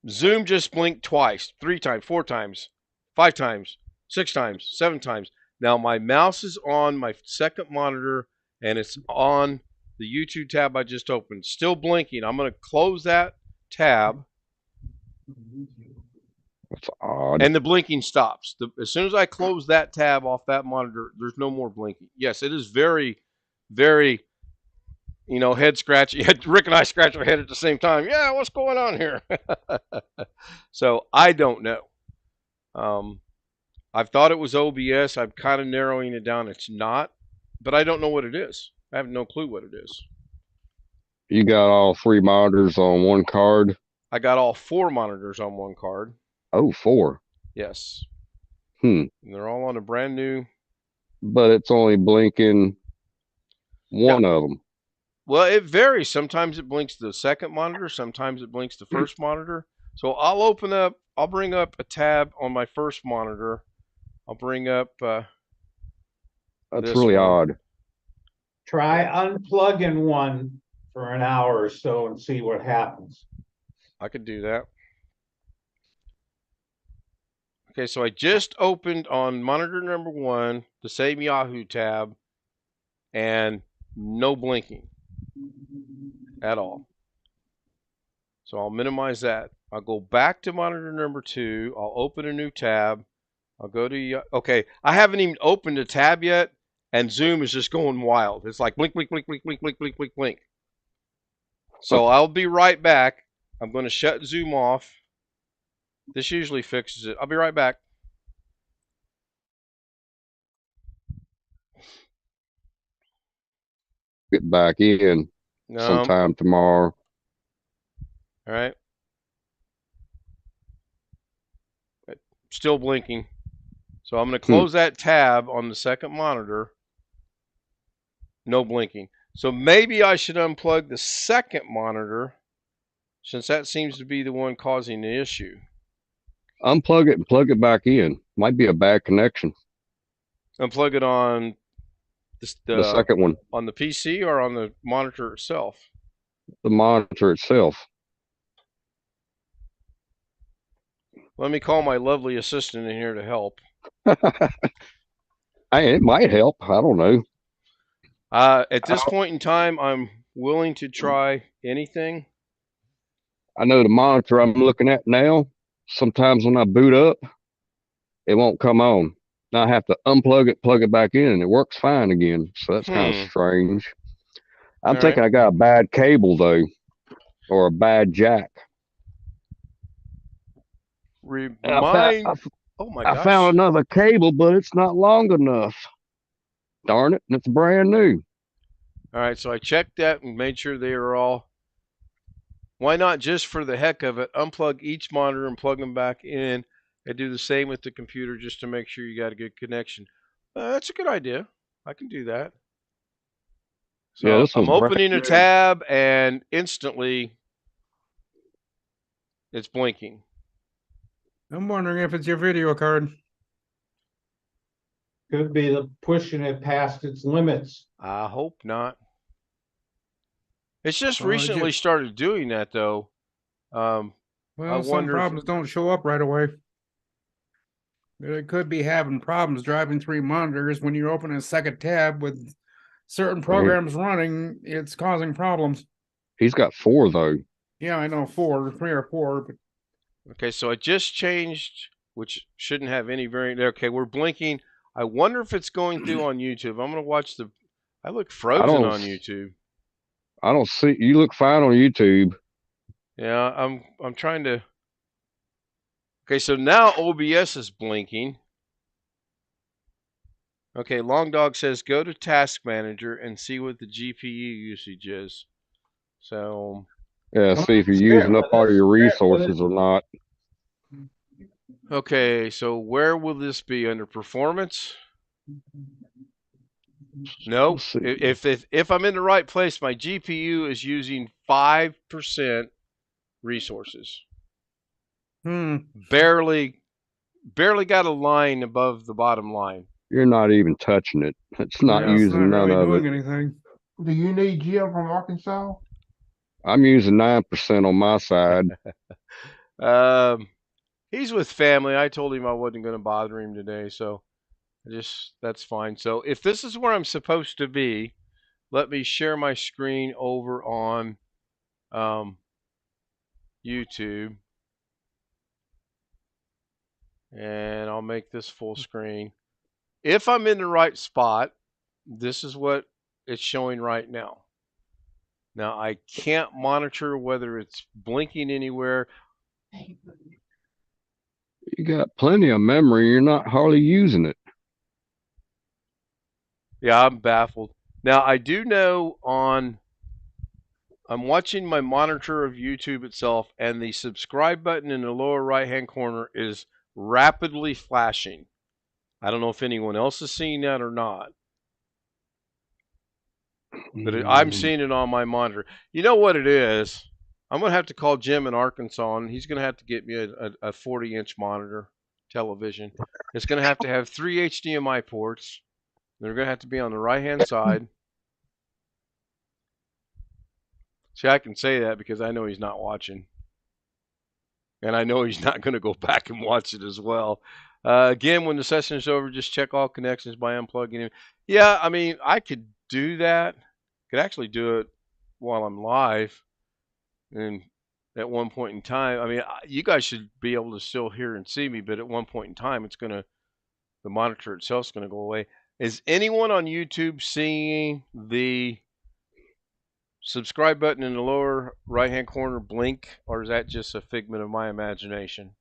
Zoom just blinked twice, 3 times, 4 times, 5 times, 6 times, 7 times. Now my mouse is on my second monitor and it's on the YouTube tab I just opened. Still blinking. I'm going to close that tab. That's odd. And the blinking stops. As soon as I close that tab off that monitor, there's no more blinking. Yes, it is very, very, head scratchy. Rick and I scratch our head at the same time. Yeah, what's going on here? So I don't know. I've thought it was OBS. I'm kind of narrowing it down. It's not, but I don't know what it is. I have no clue what it is. You got all 3 monitors on one card? I got all 4 monitors on one card. Oh, 4. Yes. And they're all on a brand new. But it's only blinking one of them. Well, it varies. Sometimes it blinks the second monitor. Sometimes it blinks the first monitor. So I'll bring up a tab on my first monitor. I'll bring up. That's really odd. Try unplugging one for an hour or so and see what happens. I could do that. Okay, so I just opened on monitor number 1 the same Yahoo tab, and no blinking at all. So I'll minimize that. I'll go back to monitor number 2. I'll open a new tab. I'll go to, okay, I haven't even opened a tab yet, and Zoom is just going wild. It's like blink, blink, blink, blink, blink, blink, blink, blink, blink. So I'll be right back. I'm going to shut Zoom off. This usually fixes it. I'll be right back. Get back in No. sometime tomorrow. All right. Still blinking. So I'm going to close that tab on the second monitor. No blinking. So maybe I should unplug the second monitor, since that seems to be the one causing the issue. Unplug it and plug it back in. Might be a bad connection. Unplug it on The second one, on the PC or on the monitor itself? the monitor itself. Let me call my lovely assistant in here to help. It might help. I don't know. At this point in time, I'm willing to try anything. I know the monitor I'm looking at now, sometimes when I boot up, it won't come on. Now I have to unplug it, plug it back in, and it works fine again. So that's kind of strange. I'm thinking I got a bad cable, though, or a bad jack. Oh my gosh. I found another cable, but it's not long enough. Darn it, and it's brand new. All right, so I checked that and made sure they are all. Why not just for the heck of it, unplug each monitor and plug them back in and do the same with the computer just to make sure you got a good connection? That's a good idea. I can do that. So yeah, I'm opening a tab and instantly it's blinking. I'm wondering if it's your video card. Could be the pushing it past its limits. I hope not. It's just recently started doing that, though. Well, some problems don't show up right away. It could be having problems driving 3 monitors when you open a second tab with certain programs running. It's causing problems. He's got 4 though. Yeah, I know 4, 3 or 4. But... Okay, so I just changed, which shouldn't have any variant. Okay, we're blinking. I wonder if it's going through on YouTube. I'm gonna watch the. I look frozen on YouTube. I don't see. You look fine on YouTube. Yeah, I'm trying to. Okay, so now OBS is blinking. Okay, Long Dog says go to Task Manager and see what the GPU usage is. So. Yeah, see if you're using up all your resources or not. Okay, so where will this be under performance? No, if I'm in the right place, my GPU is using 5% resources. Barely got a line above the bottom line. You're not even touching it. It's not using none of it. Anything. Do you need Jim from Arkansas? I'm using 9% on my side. He's with family. I told him I wasn't going to bother him today, so that's fine. So if this is where I'm supposed to be, let me share my screen over on YouTube, and I'll make this full screen. If I'm in the right spot, this is what it's showing right now. Now I can't monitor whether it's blinking anywhere. You got plenty of memory. You're not hardly using it. Yeah, I'm baffled. Now, I do know I'm watching my monitor of YouTube itself, and the subscribe button in the lower right-hand corner is rapidly flashing. I don't know if anyone else is seeing that or not. But I'm seeing it on my monitor. You know what it is? I'm going to have to call Jim in Arkansas, and he's going to have to get me a 40-inch monitor television. It's going to have 3 HDMI ports. They're going to have to be on the right-hand side. See, I can say that because I know he's not watching. And I know he's not going to go back and watch it as well. Again, when the session is over, just check all connections by unplugging it. Yeah, I mean, I could do that. Could actually do it while I'm live. And at one point in time, I mean, you guys should be able to still hear and see me, but at one point in time, the monitor itself is going to go away. Is anyone on YouTube seeing the subscribe button in the lower right-hand corner blink, or is that just a figment of my imagination?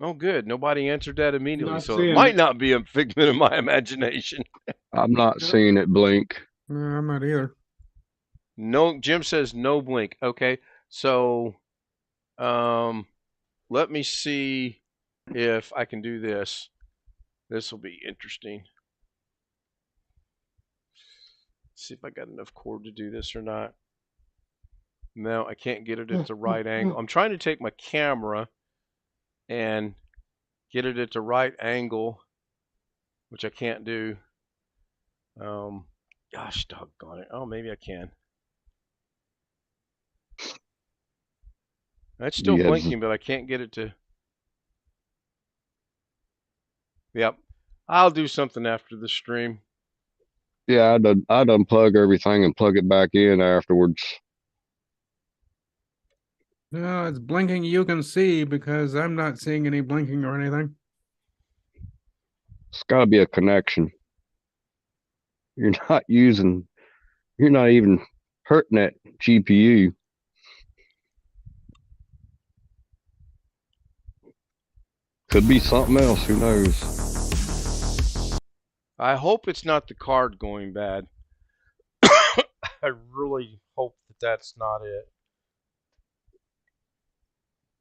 Oh, good. Nobody answered that immediately, Not so it seeing might it. not be a figment of my imagination. I'm not Yep. seeing it blink. No, I'm not either. No, Jim says no blink. Okay, so let me see if I can do this. This will be interesting. See if I got enough cord to do this or not. No, I can't get it at the right angle. I'm trying to take my camera and get it at the right angle, which I can't do. Gosh, doggone it. Oh, maybe I can. It's still Yeah, blinking, but I can't get it to. Yep. I'll do something after the stream. yeah. I'd unplug everything and plug it back in afterwards. No, it's blinking. You can see because I'm not seeing any blinking or anything. It's got to be a connection. You're not using. You're not even hurting that GPU. Could be something else. Who knows? I hope it's not the card going bad. I really hope that that's not it.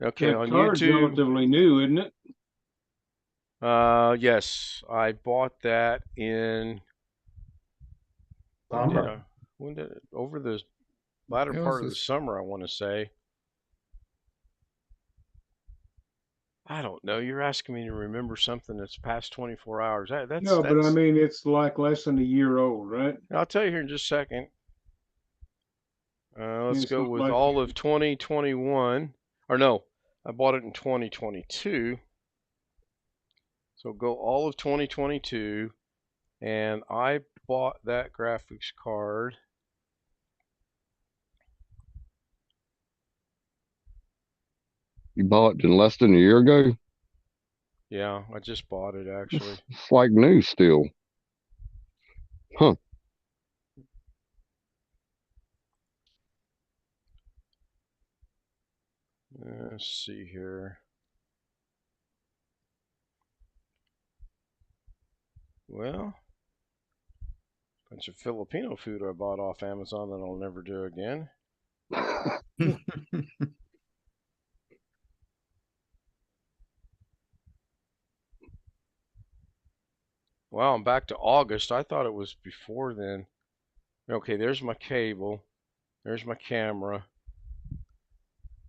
Okay, That on card's YouTube. relatively new, isn't it? Yes, I bought that in. Summer. When did it? Over the latter It was part of the this- summer, I want to say. I don't know. You're asking me to remember something that's past 24 hours. No, but I mean, it's like less than a year old, right? I'll tell you here in just a second. Let's It's go not with like all of 2021. Or no, I bought it in 2022. So go all of 2022. And I bought that graphics card. You bought it less than a year ago. Yeah, I just bought it actually. It's like new still. Huh. Let's see here. Well, bunch of Filipino food I bought off Amazon that I'll never do again. Well, I'm back to August. I thought it was before then. Okay, there's my cable. There's my camera.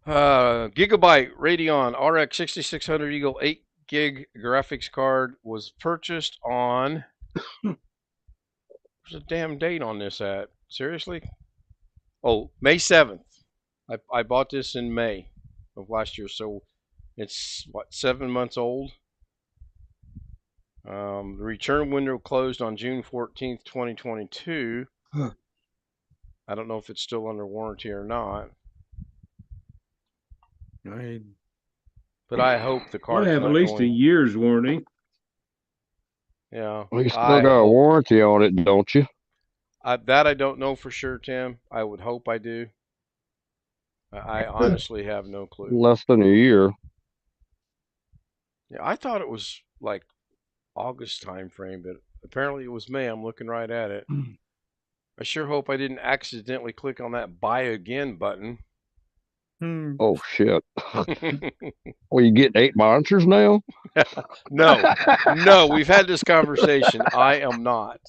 Gigabyte Radeon RX 6600 Eagle 8 gig graphics card was purchased on. There's a damn date on this at. Seriously? Oh, May 7th. I bought this in May of last year, so it's what, 7 months old. The return window closed on June 14th, 2022. Huh. I don't know if it's still under warranty or not, but I hope the I card's have not at least a going. year's warranty. Yeah, Well, you still I got a hope. warranty on it, don't you? That I don't know for sure, Tim. I would hope I do. I honestly have no clue. Less than a year. Yeah, I thought it was like August time frame, but apparently it was May. I'm looking right at it. I sure hope I didn't accidentally click on that buy again button. Oh shit. Well, you get 8 monitors now? No, we've had this conversation. I am not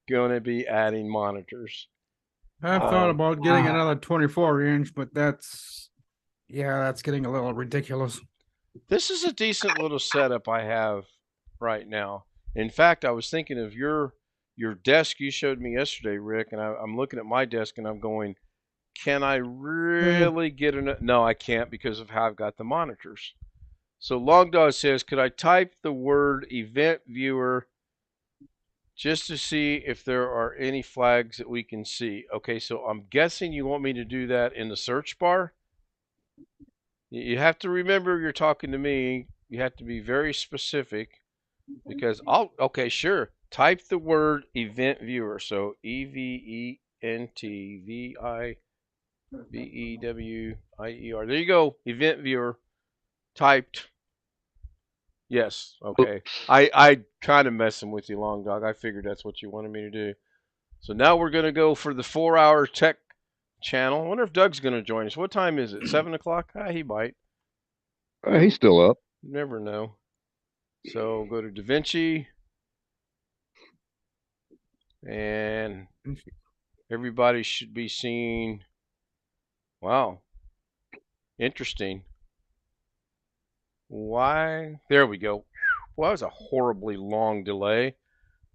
going to be adding monitors. I've thought about getting another 24-inch, but that's getting a little ridiculous. This is a decent little setup I have right now. In fact, I was thinking of your desk you showed me yesterday, Rick, and I'm looking at my desk and I'm going, can I really get enough? No, I can't because of how I've got the monitors. So Longdog says, could I type the word event viewer just to see if there are any flags that we can see? Okay, so I'm guessing you want me to do that in the search bar. You have to remember you're talking to me, You have to be very specific because okay, sure. Type the word event viewer. So EVENTVIVEWIER. There you go. Event viewer typed. Yes. Okay. Oops. I kind of messing with you, Long Dog. I figured that's what you wanted me to do. So now we're gonna go for the 4-hour tech channel. I wonder if Doug's gonna join us. What time is it? 7 o'clock? Ah, he might. He's still up. Never know. So go to DaVinci, and everybody should be seeing. Wow, interesting. Why? There we go. Well, that was a horribly long delay.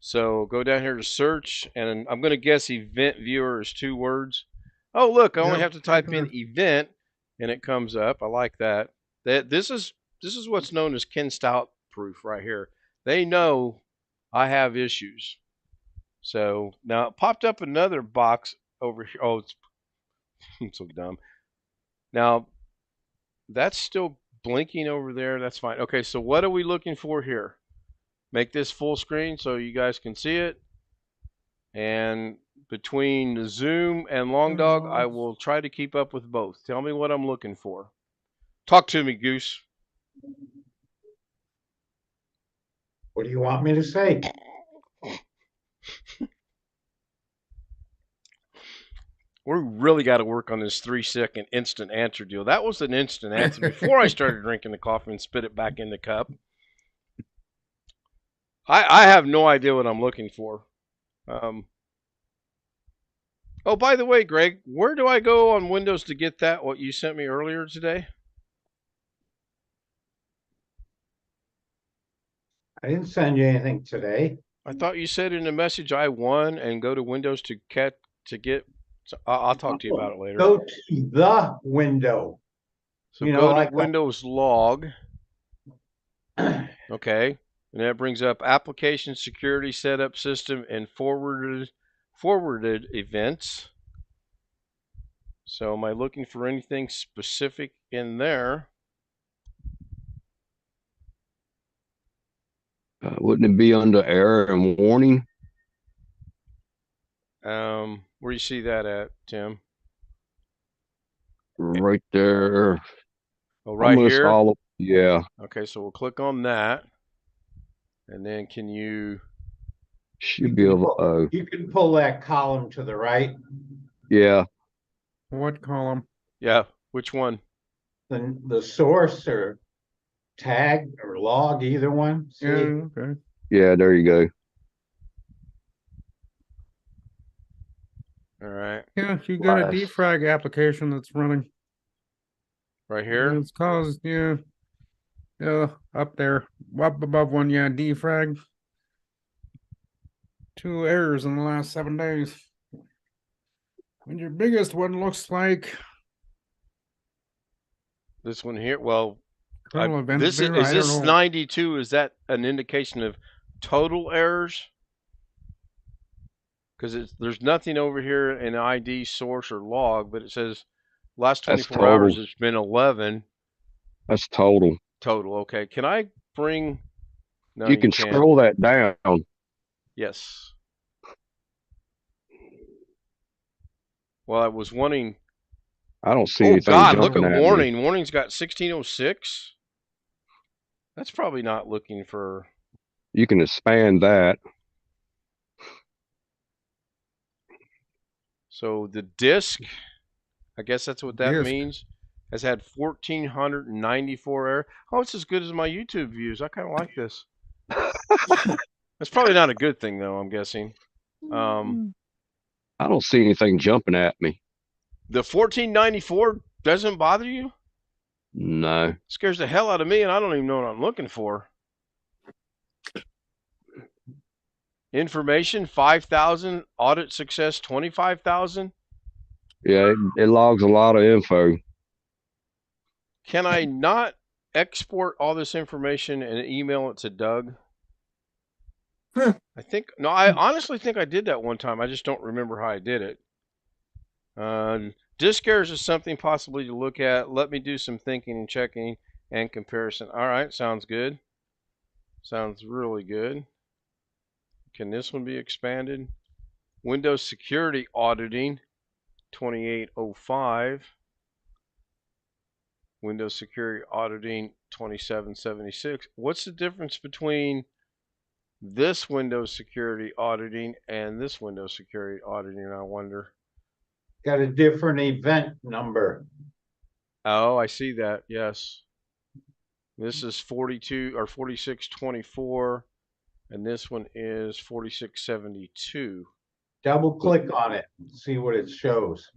So go down here to search, and I'm going to guess event viewer is 2 words. Oh, look, I only have to type in event, and it comes up. I like that. This is what's known as Ken Stout proof right here. They know I have issues. So now it popped up another box over here. Oh, it's so dumb. Now that's still blinking over there. That's fine. Okay, so what are we looking for here? Make this full screen so you guys can see it. And between the Zoom and Long Dog, I will try to keep up with both. Tell me what I'm looking for. Talk to me, Goose. What do you want me to say? We really got to work on this 3-second instant answer deal. That was an instant answer before I started drinking the coffee and spit it back in the cup. I have no idea what I'm looking for. Oh, by the way, Greg, where do I go on Windows to get that, what you sent me earlier today? I didn't send you anything today. I thought you said in the message I won and go to Windows to get. I'll talk to you about it later. Go to the window. So go to Windows log. Okay. And that brings up application security setup system and forwarded events. So am I looking for anything specific in there? Wouldn't it be under error and warning? Where do you see that at, Tim? Right there. Oh, right Almost here? Yeah. Okay, so we'll click on that. And then can you... Should be able you can pull that column to the right. Yeah. What column? Yeah, which one? The source or tag or log, either one. See? Yeah, okay. Yeah, there you go. All right. Yeah, you got a Last. defrag application that's running. Right here? It's caused, yeah, up there, up above one, yeah, defrag. 2 errors in the last 7 days. And your biggest one looks like This one here? Well, this is this 92? Is that an indication of total errors? Because there's nothing over here in ID, source, or log, but it says last 24 hours it's been 11. That's total. Total. Okay. Can I bring? No, you can can't. scroll that down. Yes. Well, I was wanting. I don't see Oh anything. God! Look at at warning. Me. Warning's got 1606. That's probably not looking for. You can expand that. So the disk, I guess that's what that means, has had 1,494 error. Oh, it's as good as my YouTube views. I kind of like this. That's probably not a good thing, though, I'm guessing. I don't see anything jumping at me. The 1494 doesn't bother you? No. It scares the hell out of me, and I don't even know what I'm looking for. Information 5,000, audit success 25,000. Yeah, it logs a lot of info. Can I not export all this information and email it to Doug? I honestly think I did that one time. I just don't remember how I did it. Disk errors is something possibly to look at. Let me do some thinking and checking. and comparison. All right, sounds good. Sounds really good. Can this one be expanded? Windows security auditing 2805. Windows security auditing 2776. What's the difference between this Windows security auditing and this Windows security auditing, I wonder? Got a different event number. Oh, I see that. Yes. This is 42 or 4624, and this one is 4672. Double click on it and see what it shows.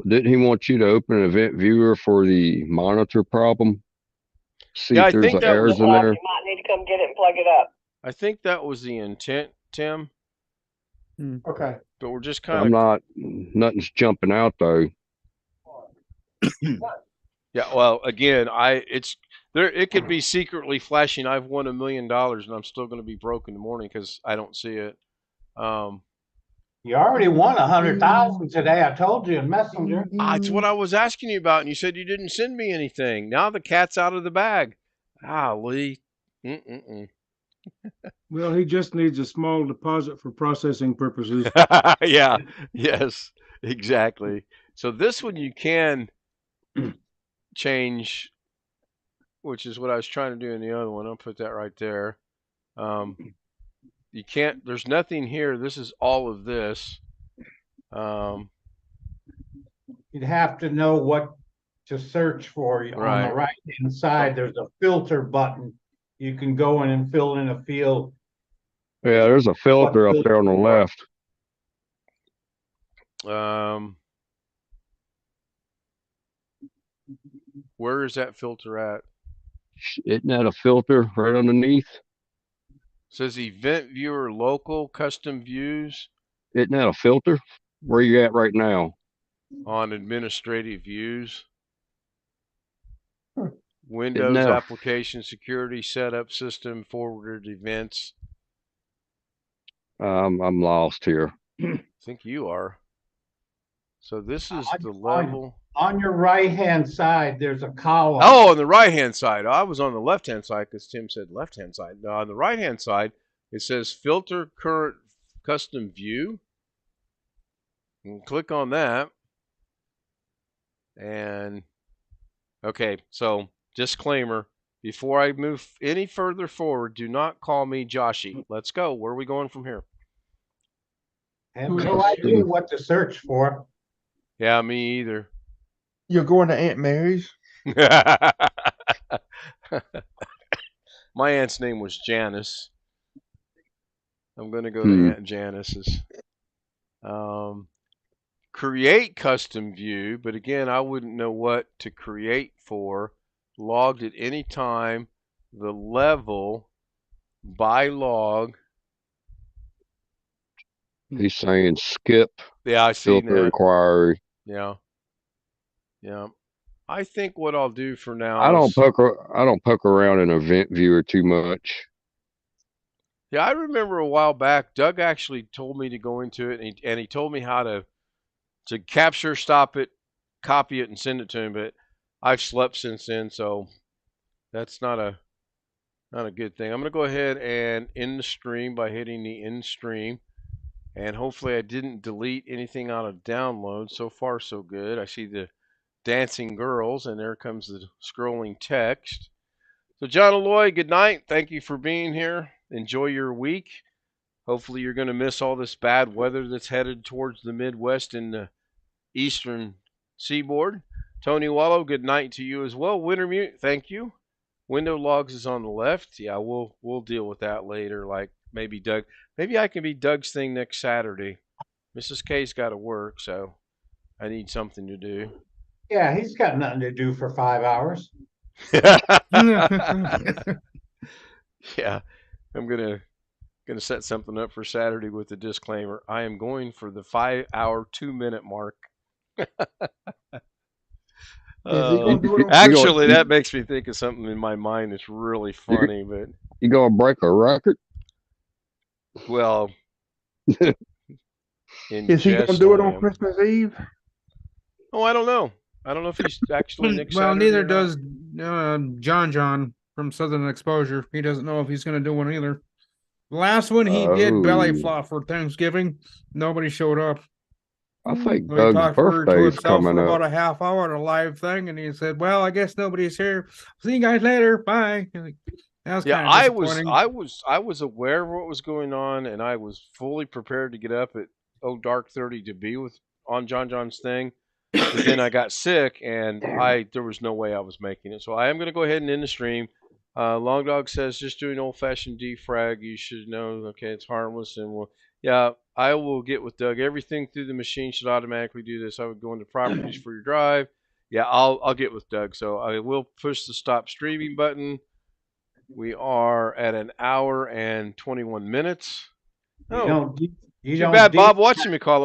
Didn't he want you to open an event viewer for the monitor problem? See Yeah, if I there's think that errors was, in there. You might need to come get it and plug it up. I think that was the intent, Tim. Okay. But we're just I'm kind of not, nothing's jumping out though. yeah. Well, again, it's there. It could be secretly flashing. I've won $1 million, and I'm still going to be broke in the morning because I don't see it. You already won 100,000 today. I told you in Messenger. It's what I was asking you about, and you said you didn't send me anything. Now the cat's out of the bag. Lee. Well, he just needs a small deposit for processing purposes. Yeah. Yes. Exactly. So this one you can change, which is what I was trying to do in the other one. I'll put that right there. You can't. There's nothing here. This is all of this. You'd have to know what to search for. On Right. the right-hand side, there's a filter button. You can go in and fill in a field. Yeah, there's a filter up there on the left. Where is that filter at? Isn't that a filter right underneath? It says event viewer local custom views Isn't that a filter? Where you at right now? on administrative views. Hmm. Windows that a- application security setup system forwarded events. I'm lost here. I think you are. So this is the On- level. On your right-hand side, there's a column. Oh, on the right-hand side. I was on the left-hand side because Tim said left-hand side. No, on the right-hand side, it says filter current custom view. You can click on that. And, okay, so disclaimer. Before I move any further forward, do not call me Joshy. Let's go. Where are we going from here? I have no idea what to search for. Yeah, me either. You're going to Aunt Mary's? My aunt's name was Janice. I'm going to go Hmm. to Aunt Janice's. Create custom view, but again, I wouldn't know what to create for. Logged at any time. The level by log. He's saying skip Yeah, I see filter that. inquiry. Yeah. Yeah. I think what I'll do for now I don't is, poke around in event viewer too much. yeah, I remember a while back, Doug actually told me to go into it, and he told me how to capture, stop it, copy it, and send it to him. But I've slept since then, so that's not a good thing. I'm gonna go ahead and end the stream by hitting the end stream, and hopefully I didn't delete anything out of download. So far, so good. I see the dancing girls, and there comes the scrolling text. So John Aloy, good night. Thank you for being here. Enjoy your week. Hopefully you're going to miss all this bad weather that's headed towards the Midwest and the eastern seaboard. Tony Wallow, good night to you as well. Wintermute, thank you. Window logs is on the left. Yeah, we'll deal with that later. Like maybe Doug. Maybe I can be Doug's thing next Saturday. Mrs. K's got to work, so I need something to do. Yeah, he's got nothing to do for 5 hours. Yeah, I'm gonna set something up for Saturday with the disclaimer. I am going for the 5-hour 2-minute mark. Actually, that makes me think of something in my mind that's really funny. But you gonna break a record? Well, is he gonna do it on Christmas Eve? Oh, I don't know. I don't know if he's actually Nick Well, Saturday neither or not. does John from Southern Exposure. He doesn't know if he's going to do one either. The last one he did belly Oh, flop for Thanksgiving. Nobody showed up. I think So he Doug's talked to birthday's himself coming for up. about a half hour on a live thing, and he said, "Well, I guess nobody's here. See you guys later. Bye." That was Yeah, kind of disappointing. I was aware of what was going on, and I was fully prepared to get up at dark 30 to be with on John's thing. But then I got sick, and there was no way I was making it. So I am going to go ahead and end the stream. Long Dog says just doing old fashioned defrag. You should know. Okay, it's harmless, and yeah, I will get with Doug. Everything through the machine should automatically do this. I would go into properties for your drive. Yeah, I'll get with Doug. So I will push the stop streaming button. We are at an hour and 21 minutes. You Oh, don't, you too don't bad de- Bob watching me call